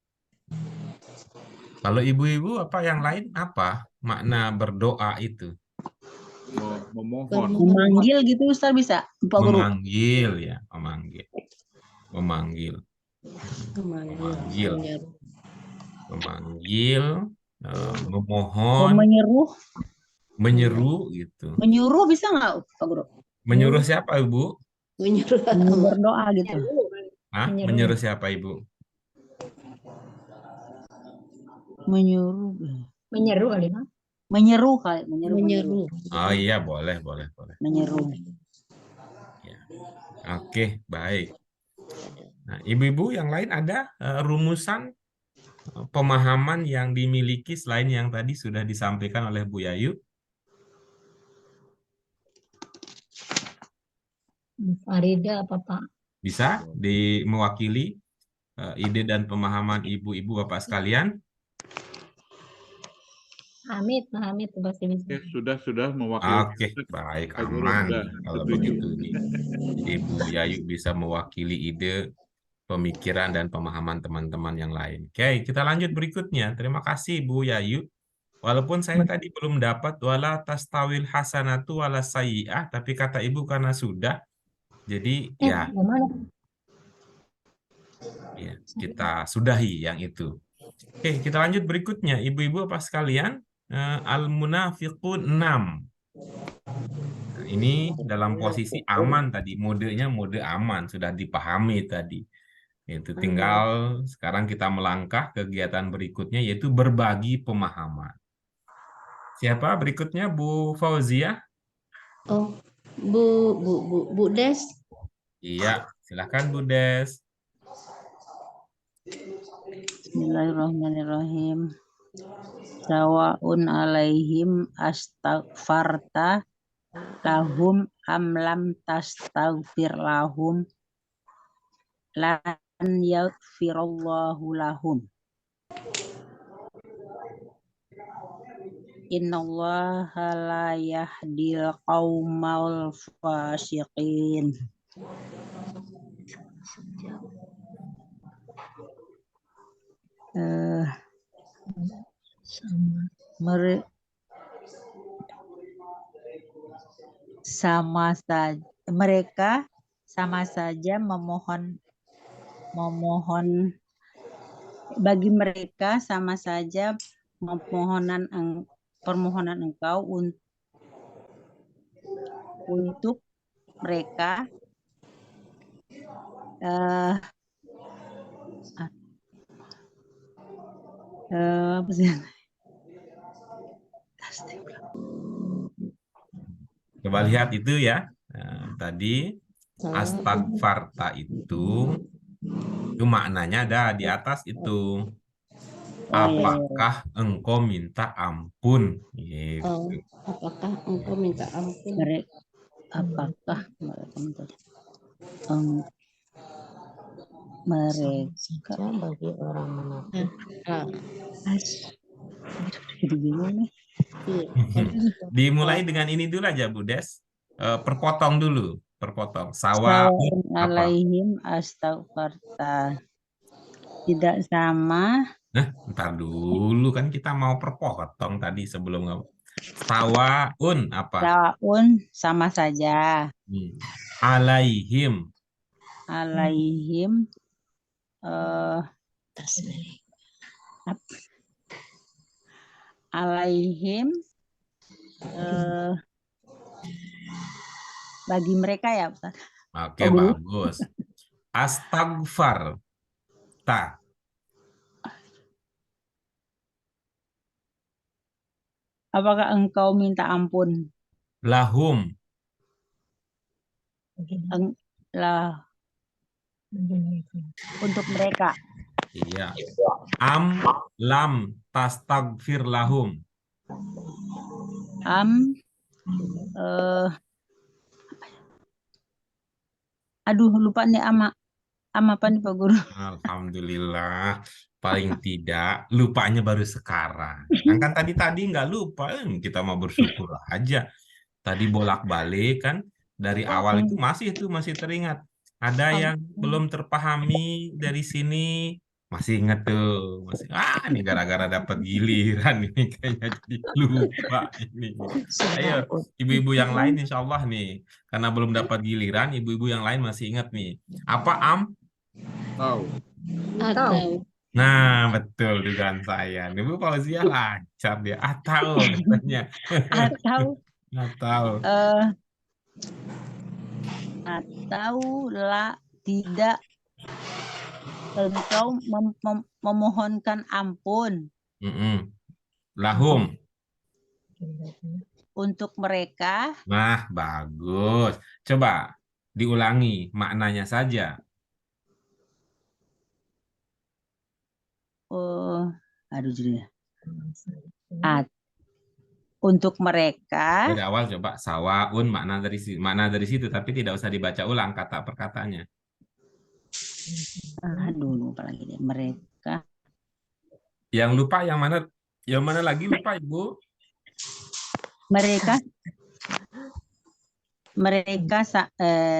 Kalau ibu-ibu apa yang lain apa makna berdoa itu? Memohon. Memanggil gitu Ustaz bisa Pak Guru. Memanggil ya, memanggil. Memanggil. Memanggil. memanggil, Oh, memohon, menyeru, menyeru gitu. menyuruh bisa nggak Pak Guru? Menyuruh siapa Ibu? Menyuruh Berdoa gitu. Hah? Menyeru. Menyuruh siapa Ibu? Menyuruh. Menyeru kali Pak. Menyeru kali, menyeru. menyeru. Oh iya, boleh, boleh, boleh. Menyeru. Ya. Oke, baik. Nah, ibu-ibu yang lain ada rumusan pemahaman yang dimiliki selain yang tadi sudah disampaikan oleh Bu Yayu? Farida apa Pak? Bisa mewakili ide dan pemahaman ibu-ibu Bapak sekalian? Hamid, Pak Hamid pasti bisa. Oke, sudah mewakili. Oke, baik, Pak Guru aman sudah kalau setuju. begitu nih. Jadi Bu Yayu bisa mewakili ide, pemikiran, dan pemahaman teman-teman yang lain. Oke, kita lanjut berikutnya. Terima kasih Bu Yayu. Walaupun saya tadi belum dapat wala tastawil hasanatu wala sayyi'ah, tapi kata Ibu karena sudah, jadi ya, Yang mana? ya kita sudahi yang itu. Oke, kita lanjut berikutnya. Ibu-ibu apa sekalian? Al-Munafiqun 6. Nah, ini dalam posisi aman tadi, modenya mode aman, sudah dipahami tadi. Itu tinggal sekarang kita melangkah kegiatan berikutnya, yaitu berbagi pemahaman. Siapa berikutnya, Bu Fauzia? Oh, Bu Des. Iya, silakan Bu Des. Bismillahirrahmanirrahim. Sawaun alaihim astaghfarta lahum am lam tastaghfir lahum lan yaghfirallahu lahum. Innallaha la yahdil qaumal fasiqin. Mereka sama saja memohon bagi mereka sama saja permohonan engkau untuk mereka apa sih? Coba lihat itu ya. Tadi astagfarta itu maknanya ada di atas itu. Apakah engkau minta ampun? Gitu. Oh, apakah engkau minta ampun? Apakah mereka bagi orang munafik. Dimulai dengan ini dulu aja Bu Des. Perpotong dulu, perpotong. Sawaun alaihim astaghfarta. Tidak sama. Nah, ntar dulu kan kita mau perpotong tadi sebelum sawaun apa? Sawaun sama saja. Alaihim. Alaihim alaihim bagi mereka ya Ustaz. Oke, bagus. Astaghfar ta. Apakah engkau minta ampun? Lahum. Untuk mereka. Iya. Am lam tastaghfir lahum. Aduh lupa nih apa nih Pak Guru? Alhamdulillah, paling tidak lupanya baru sekarang. Kan tadi nggak lupa, kita mau bersyukur aja. Tadi bolak-balik kan dari awal itu masih teringat. Ada yang belum terpahami dari sini, masih ingat tuh, ini gara-gara dapat giliran ini kayaknya jadi lupa ini. Ayo ibu-ibu yang lain insya Allah nih, karena belum dapat giliran, ibu-ibu yang lain masih ingat nih. Apa am? Tahu. Nah, betul dugaan saya. Nih, Bu Fauzia lancar dia. Atau katanya. Atau Atau. eh atau tidak engkau memohonkan ampun Mm-mm. Lahum. untuk mereka. Nah, bagus. Coba diulangi maknanya saja. Aduh jadinya. Untuk mereka. Dari awal coba sawaun makna dari situ, tapi tidak usah dibaca ulang kata per katanya. Aduh, lupa lagi deh. Mereka. Yang lupa yang mana? Yang mana lagi lupa, Ibu? Mereka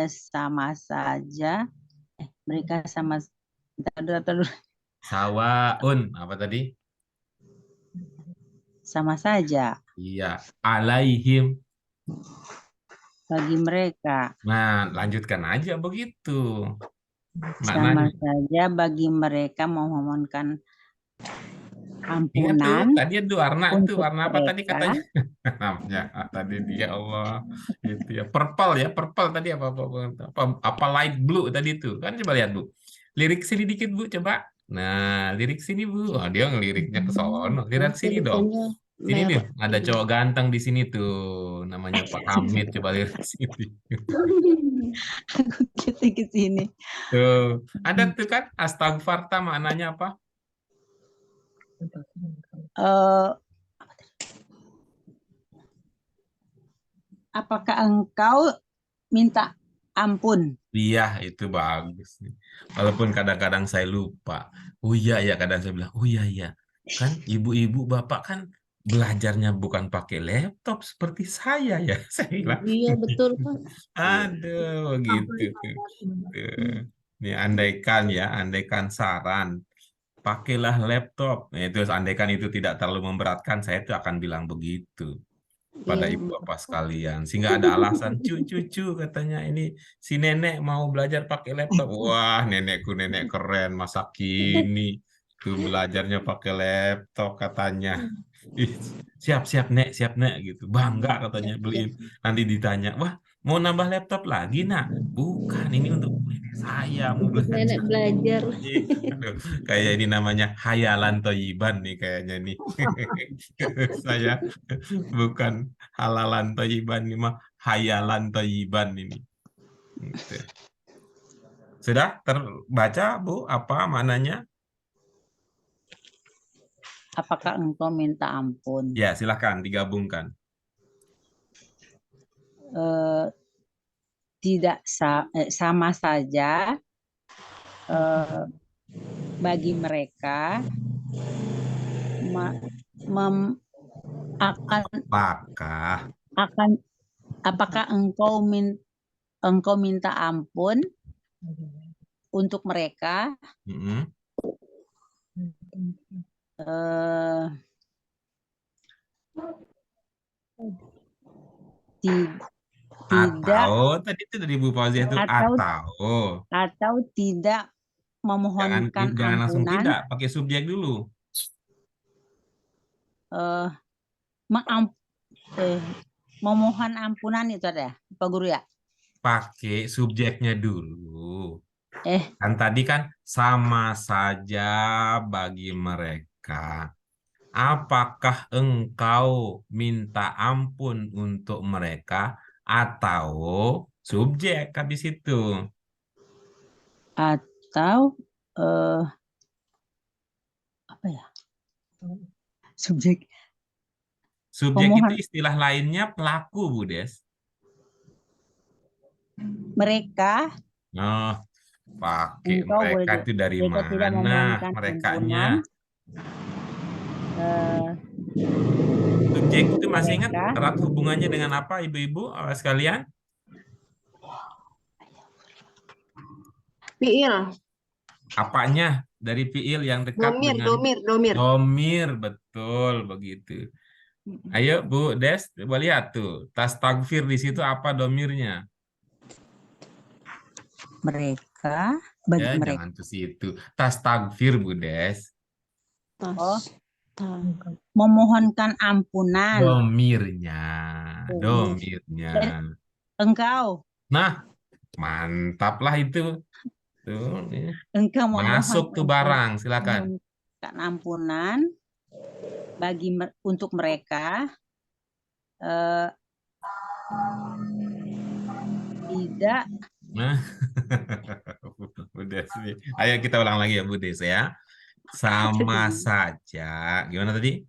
sama saja. Mereka sama. Sawaun apa tadi? Sama saja Iya, alaihim. bagi mereka. Nah, lanjutkan aja begitu. Sama Maknanya. saja bagi mereka memohonkan Ingat tuh, ampunan tadi itu warna itu untuk warna apa tadi mereka. katanya? Namanya tadi dia Allah itu ya purple tadi apa light blue tadi itu kan, coba lihat Bu, lirik sini dikit Bu, coba. Nah, lirik sini Bu, oh, dia ngeliriknya ke sono, lirik sini dong. Tulisannya Sini nih, merah. ada cowok ganteng di sini tuh, namanya Pak Hamid, coba lirik sini. Aku kita ke sini. Tuh, ada tuh kan astagfarta maknanya apa? Apakah engkau minta ampun? Iya, itu bagus nih. Walaupun kadang-kadang saya lupa. Oh iya ya, kadang saya bilang, oh iya ya. Kan ibu-ibu, bapak kan belajarnya bukan pakai laptop seperti saya ya. Saya bilang, Iya betul Pak. aduh, gitu tuh. Tuh. Nih, andaikan saran, pakailah laptop. Nah, itu andaikan itu tidak terlalu memberatkan, saya tuh akan bilang begitu pada Iya, ibu bapak sekalian, sehingga ada alasan cucu katanya ini si nenek mau belajar pakai laptop. Wah, nenek keren masa kini tuh belajarnya pakai laptop katanya. Ih, siap siap nek gitu, bangga katanya beliin. Nanti ditanya, wah mau nambah laptop lagi nak? Bukan, ini untuk nenek saya mau untuk nenek belajar. belajar. Aduh, kayak ini namanya hayalan toyiban nih kayaknya nih. Saya bukan halalan toyiban, ini mah hayalan toyiban ini. Gitu. Sudah terbaca Bu apa maknanya? Apakah engkau minta ampun? Ya, silahkan digabungkan. Tidak sama saja bagi mereka apakah engkau minta ampun untuk mereka? Tidak. Tadi itu dari Bu Fauzia itu atau tidak memohonkan jangan langsung ampunan. tidak, pakai subjek dulu. Memohon ampunan itu ada Pak Guru ya? Pakai subjeknya dulu. Kan tadi kan sama saja bagi mereka. Apakah engkau minta ampun untuk mereka atau subjek habis itu? Atau apa ya? Subjek. Subjek itu istilah lainnya pelaku, Bu Des. Mereka. Oh, pakai mereka itu dari mana? Merekanya. Subjek itu masih ingat erat hubungannya dengan apa, ibu-ibu sekalian? Fiil. Apanya dari fiil yang dekat dengan domir, betul begitu. Ayo Bu Des, coba lihat tuh, tastagfir di situ apa domirnya? Mereka. mereka, bagi Ya, mereka. jangan ke situ. Tastagfir, Bu Des. Oh, Tas memohonkan ampunan Domirnya. Domirnya. dari engkau. Nah, mantap lah itu. Tuh, nih. Engkau Masuk tuh barang, silakan. memohonkan ampunan untuk mereka, tidak Nah, Bu Des nih. Ayo kita ulang lagi ya, Bu Des ya. Sama saja. Gimana tadi?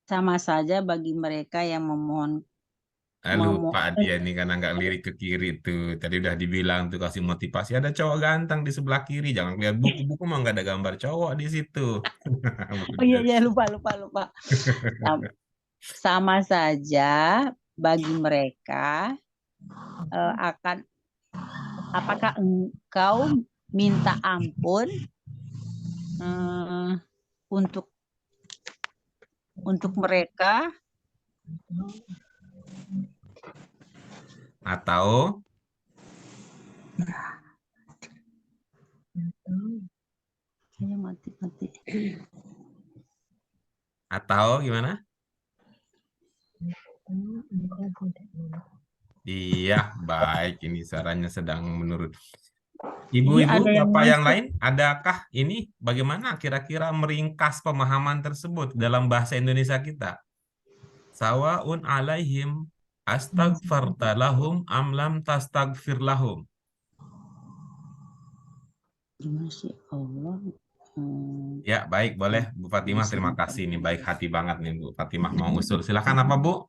sama saja bagi mereka yang Lupa dia nih karena nggak lirik ke kiri tuh. Tadi udah dibilang tuh kasih motivasi. Ada cowok ganteng di sebelah kiri. Jangan lihat buku-buku mah nggak ada gambar cowok di situ. Oh iya lupa. Sama saja bagi mereka apakah engkau minta ampun untuk mereka Atau mati. atau gimana? Iya, baik. Ini sarannya sedang menurut. Ibu-ibu, Ini ada yang bapak yang masuk. lain, adakah ini bagaimana kira-kira meringkas pemahaman tersebut dalam bahasa Indonesia kita? Sawaun alaihim astaghfarta lahum am lam tastaghfir lahum. Masya Allah. Ya, baik, boleh Bu Fatimah. Terima kasih. Ini baik hati banget nih Bu Fatimah mau usul. Silakan apa, Bu?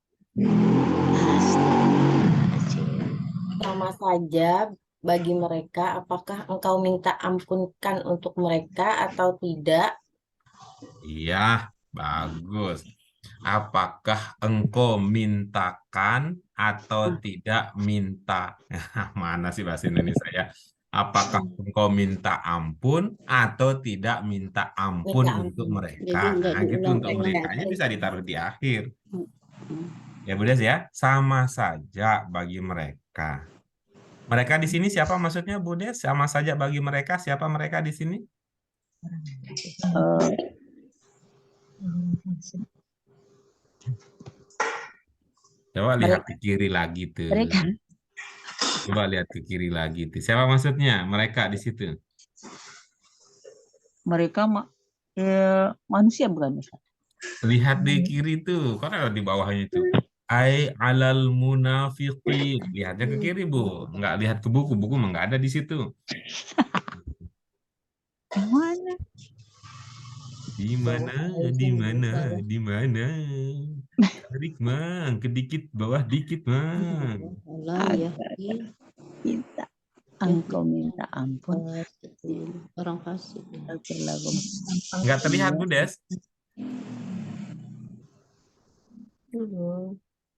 Sama saja bagi mereka, apakah engkau minta ampunkan untuk mereka atau tidak? Iya, bagus. Apakah engkau mintakan atau tidak minta? Mana sih bahasa Indonesia ya? Apakah engkau minta ampun atau tidak minta ampun Minta untuk ampun. mereka? Jadi nggak Nah, gitu untuk diulang-ulang. merekanya bisa ditaruh di akhir. Ya, Bu Des ya, sama saja bagi mereka. Mereka di sini siapa maksudnya, Bu Des? Sama saja bagi mereka, siapa mereka di sini? Coba lihat ke kiri lagi tuh. Mereka Coba lihat ke kiri lagi tuh. Siapa maksudnya? Mereka di situ. manusia bukan? Lihat di kiri tuh, karena di bawahnya itu. Ai alal munafiqin. Lihatnya ke kiri, Bu. Nggak lihat ke buku. Buku mah nggak ada di situ. Mana? Di mana? Di mana? Di mana? Tarik, Mang. Kedikit bawah dikit, Mang. Allah ya. Minta engkau minta ampun Orang fasik. Nggak terlihat, Bu Des.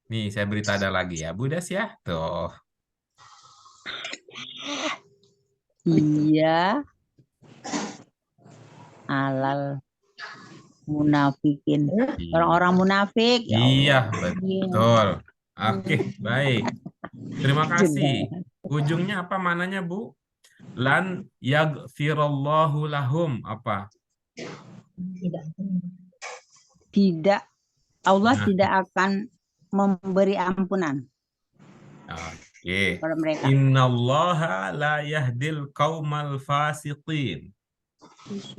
Nih, saya beri tanda lagi ya, Bu Des ya. Tuh. Iya. Alal munafikin. Orang-orang munafik. Ya Iya, Allah. betul. Oke, baik. Terima kasih. Ujungnya apa mananya, Bu? Lan yaghfirallahu lahum. Apa? Tidak. Allah Nah. tidak akan memberi ampunan Oke. kepada mereka. Innallaha la yahdil qaumal fasiqin.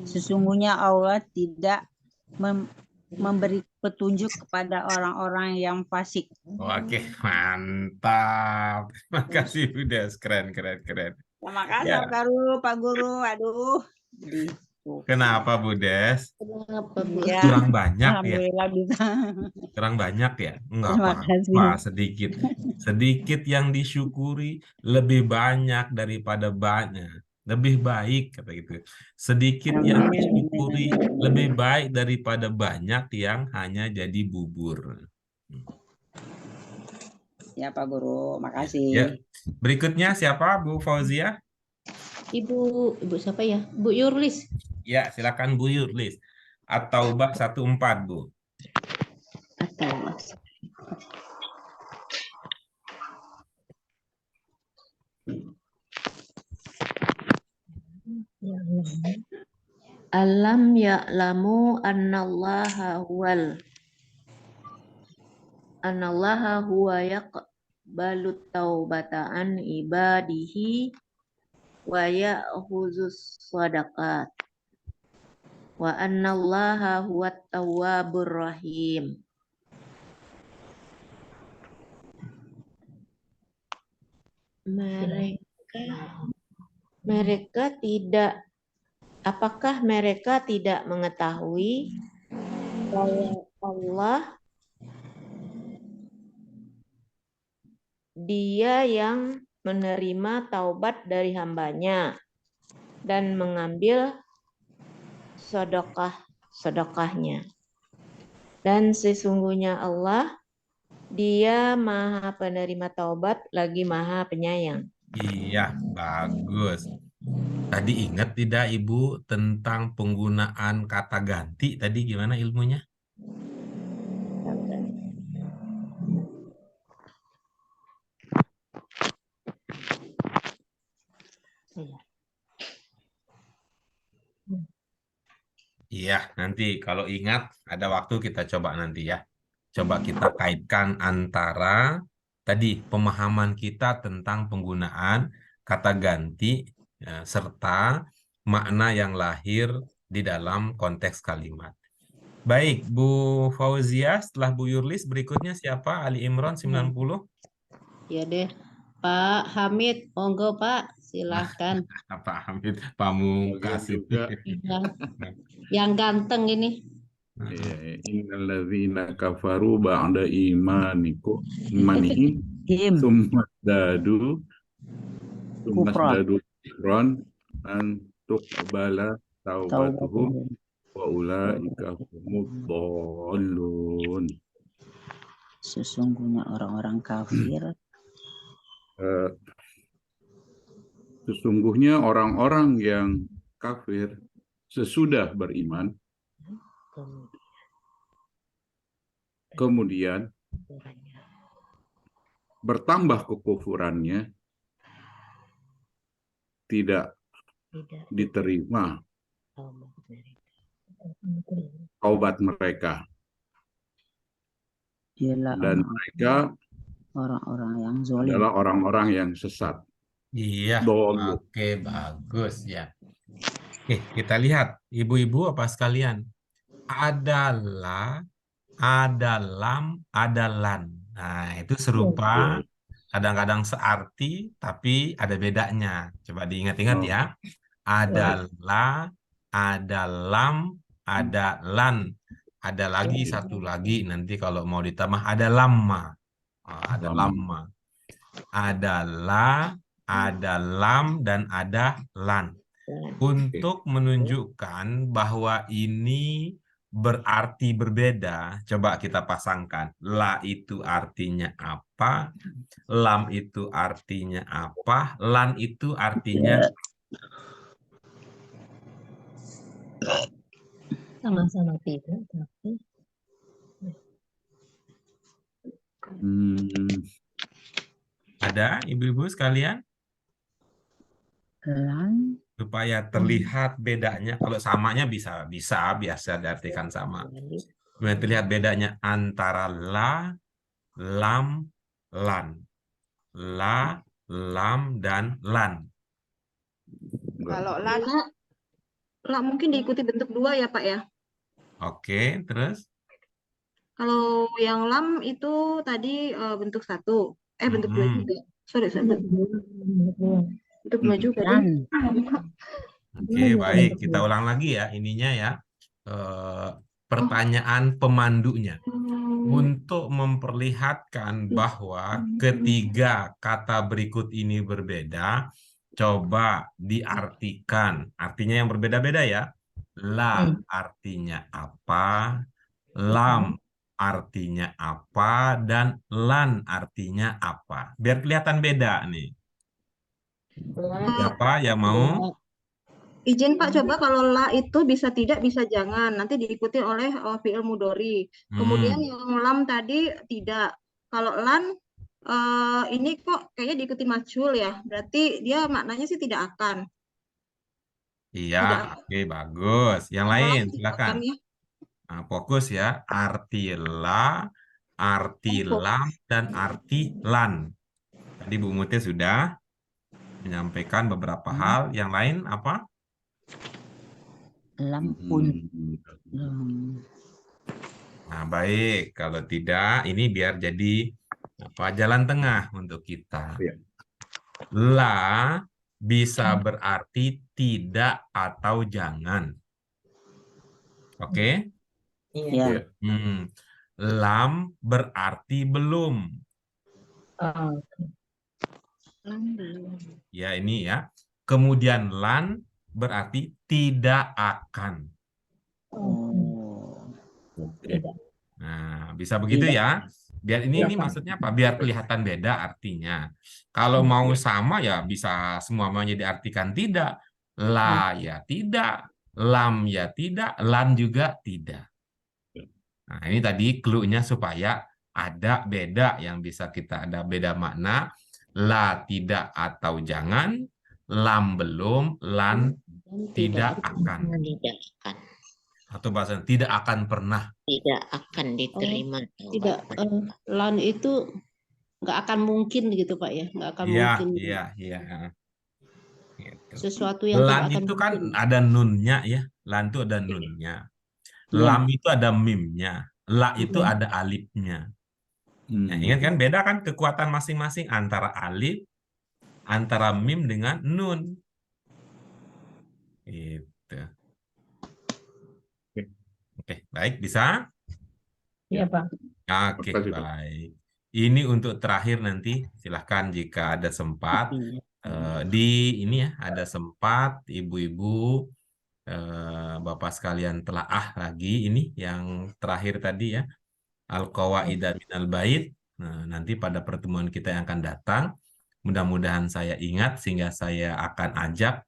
Sesungguhnya Allah tidak memberi petunjuk kepada orang-orang yang fasik. Oke, mantap. Terima kasih, udah keren. Terima kasih Ya. Pak Guru. Aduh. Kenapa, Bu Des? Kenapa, Bu? Ya. Kurang banyak ya? Alhamdulillah bisa. Kurang banyak ya? Enggak Terima apa-apa, kasih. sedikit. Sedikit yang disyukuri lebih banyak daripada banyak. Lebih baik, kata gitu. Sedikit yang disyukuri lebih baik daripada banyak yang hanya jadi bubur. Ya Pak Guru, makasih. Ya. Berikutnya siapa, Bu Fauzia? Ibu siapa ya? Bu Yurlis. Ya, silakan Bu Yurlis. At-Taubah 14, Bu. Atau Ya Allah. Alam ya'lamu annallaha huwa yaqbalut taubata an ibadihi wa ya'khuzus sadaqat wa annallaha huwat tawwabur rahim. Apakah mereka tidak mengetahui bahwa Allah Dia yang menerima taubat dari hambanya dan mengambil sedekahnya. Dan sesungguhnya Allah, Dia Maha Penerima Taubat lagi Maha Penyayang. Iya, bagus. Tadi ingat tidak Ibu tentang penggunaan kata ganti tadi gimana ilmunya? Iya, nanti kalau ingat ada waktu kita coba nanti ya. Coba kita kaitkan antara tadi pemahaman kita tentang penggunaan kata ganti serta makna yang lahir di dalam konteks kalimat. Baik, Bu Fauzia, setelah Bu Yurlis berikutnya siapa? Ali Imran 90. Ya deh, Pak Hamid, monggo Pak, silahkan. Pak Hamid Pamungkas juga. Yang ganteng ini. Innalladzina kafaru ba'da imanihim summa dadu kufran an tuqbala taubatuhum wa ulaika humud dhalun. Sesungguhnya orang-orang kafir, sesungguhnya orang-orang yang kafir sesudah beriman kemudian bertambah kekufurannya, tidak diterima taubat mereka, dan mereka orang-orang yang zalim adalah orang-orang yang sesat. Iya, Dolu. oke, bagus ya. Oke, kita lihat ibu-ibu apa sekalian. Adalah, adalam, adalan. Nah, itu serupa, kadang-kadang searti, tapi ada bedanya. Coba diingat-ingat ya. Adalah, adalam, adalan. Ada lagi satu lagi, nanti kalau mau ditambah ada lama. Ada lama. Adalah, ada lam, dan ada lan. Untuk menunjukkan bahwa ini berarti berbeda, coba kita pasangkan. La itu artinya apa, lam itu artinya apa, lan itu artinya Sama-sama tidak, tapi ada ibu-ibu sekalian? lan Supaya terlihat bedanya, kalau samanya bisa biasa diartikan sama. Supaya terlihat bedanya antara la, lam, lan. La, lam, dan lan. Kalau la mungkin diikuti bentuk dua ya Pak ya. Oke, terus? Kalau yang lam itu tadi bentuk satu, bentuk dua juga. Sorry, bentuk dua juga. Oke, baik. Kita ulang lagi ya ininya ya. Pertanyaan pemandunya. Untuk memperlihatkan bahwa ketiga kata berikut ini berbeda, coba diartikan. Artinya yang berbeda-beda ya. La artinya apa, lam artinya apa, dan lan artinya apa. Biar kelihatan beda nih. Siapa yang mau? Izin Pak, coba kalau la itu bisa tidak, bisa jangan. Nanti diikuti oleh fi'il mudhari. Kemudian yang lam tadi tidak. Kalau lan ini kok kayaknya diikuti majhul ya. Berarti dia maknanya sih tidak akan. Iya, Tidak oke, bagus. Yang lain, silakan. kami ya. Nah, fokus ya. Arti la, arti lam, dan arti lan. Tadi Bu Muti sudah menyampaikan beberapa hal. Yang lain apa? Lampun. Nah, baik. Kalau tidak, ini biar jadi jalan tengah untuk kita. Iya. La bisa berarti tidak atau jangan. Oke? Ya. Lam berarti belum. Ya, ini ya. Kemudian lan berarti tidak akan. Nah, bisa begitu ya. Biar ini maksudnya apa? Biar kelihatan beda artinya. Kalau mau sama ya bisa semuanya diartikan tidak. La ya tidak, lam ya tidak, lan juga tidak. Nah, ini tadi clue-nya supaya ada beda yang bisa kita ada beda makna. La tidak atau jangan, lam belum, lan tidak akan. Tidak akan. Atau bahasa tidak akan pernah. Tidak akan diterima. Tidak, lan itu nggak akan mungkin gitu Pak ya, nggak akan Iya, mungkin. iya, iya. Gitu. Sesuatu yang Lan tidak akan itu kan mungkin. ada nunnya ya. Lan itu ada nunnya. Lam itu ada mimnya. La itu ada alifnya. Nah, ingat kan beda kan kekuatan masing-masing antara alif, antara mim dengan nun. Itu. Oke, baik, bisa? Iya, Pak. Oke, Makasih, Pak. baik. Ini untuk terakhir nanti, silahkan jika ada sempat ini ya, ada sempat ibu-ibu, bapak sekalian telaah lagi ini yang terakhir tadi ya, Al-Qawaidah minal Bait. Nah, nanti pada pertemuan kita yang akan datang, mudah-mudahan saya ingat sehingga saya akan ajak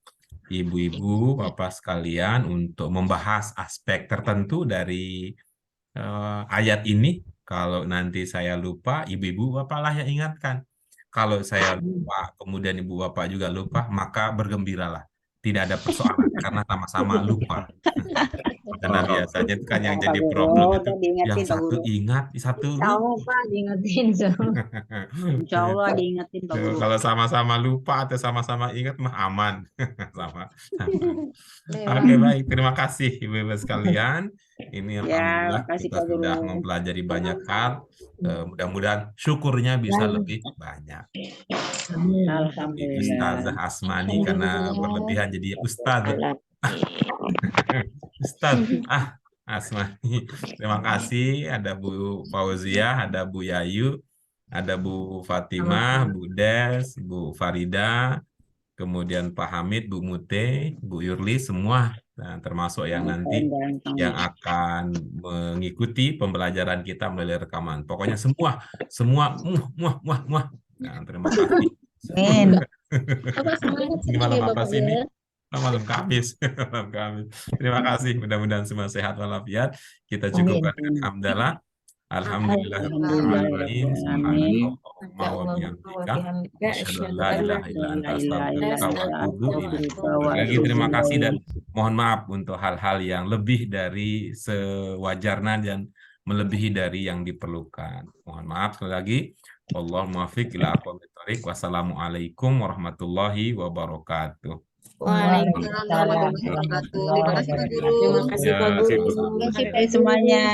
ibu-ibu, bapak sekalian untuk membahas aspek tertentu dari ayat ini. Kalau nanti saya lupa, ibu-ibu bapaklah yang ingatkan. Kalau saya lupa, kemudian ibu bapak juga lupa, maka bergembiralah. Tidak ada persoalan karena sama-sama lupa. Karena biasanya itu kan yang jadi problem itu yang satu ingat, satu lupa. Pak, diingetin. Insya Allah diingetin Pak Guru. Kalau sama-sama lupa atau sama-sama ingat mah aman. Sama. Oke, baik. Terima kasih ibu-ibu sekalian. Ini alhamdulillah makasih, kita Pak Guru. sudah mempelajari banyak hal. Mudah-mudahan syukurnya bisa lebih banyak. Alhamdulillah. Ustazah Asmani karena berlebihan jadi Ustazah. Ustaz, Asmani. Terima kasih. Ada Bu Fauzia, ada Bu Yayu, ada Bu Fatimah, Bu Des, Bu Farida, kemudian Pak Hamid, Bu Mute, Bu Yurli, semua. Nah, termasuk yang nanti yang akan mengikuti pembelajaran kita melalui rekaman. Pokoknya semua. Nah, terima kasih. Ini malam apa sih ini? Malam Kamis. Malam Kamis. Terima kasih. Mudah-mudahan semua sehat walafiat. Kita cukupkan dengan hamdalah. Alhamdulillahirrahmanirrahim. Subhanallah wa bihamdika. Asyhadu an la ilaha illa anta astaghfiruka wa atubu ilaik. Lagi terima kasih dan mohon maaf untuk hal-hal yang lebih dari sewajarnya dan melebihi dari yang diperlukan. Mohon maaf sekali lagi. Wallahul muwaffiq ila aqwamit thoriq. Wassalamualaikum warahmatullahi wabarakatuh. Waalaikumsalam warahmatullahi wabarakatuh. Terima kasih Pak Guru. Terima kasih Pak Guru. Terima kasih semuanya.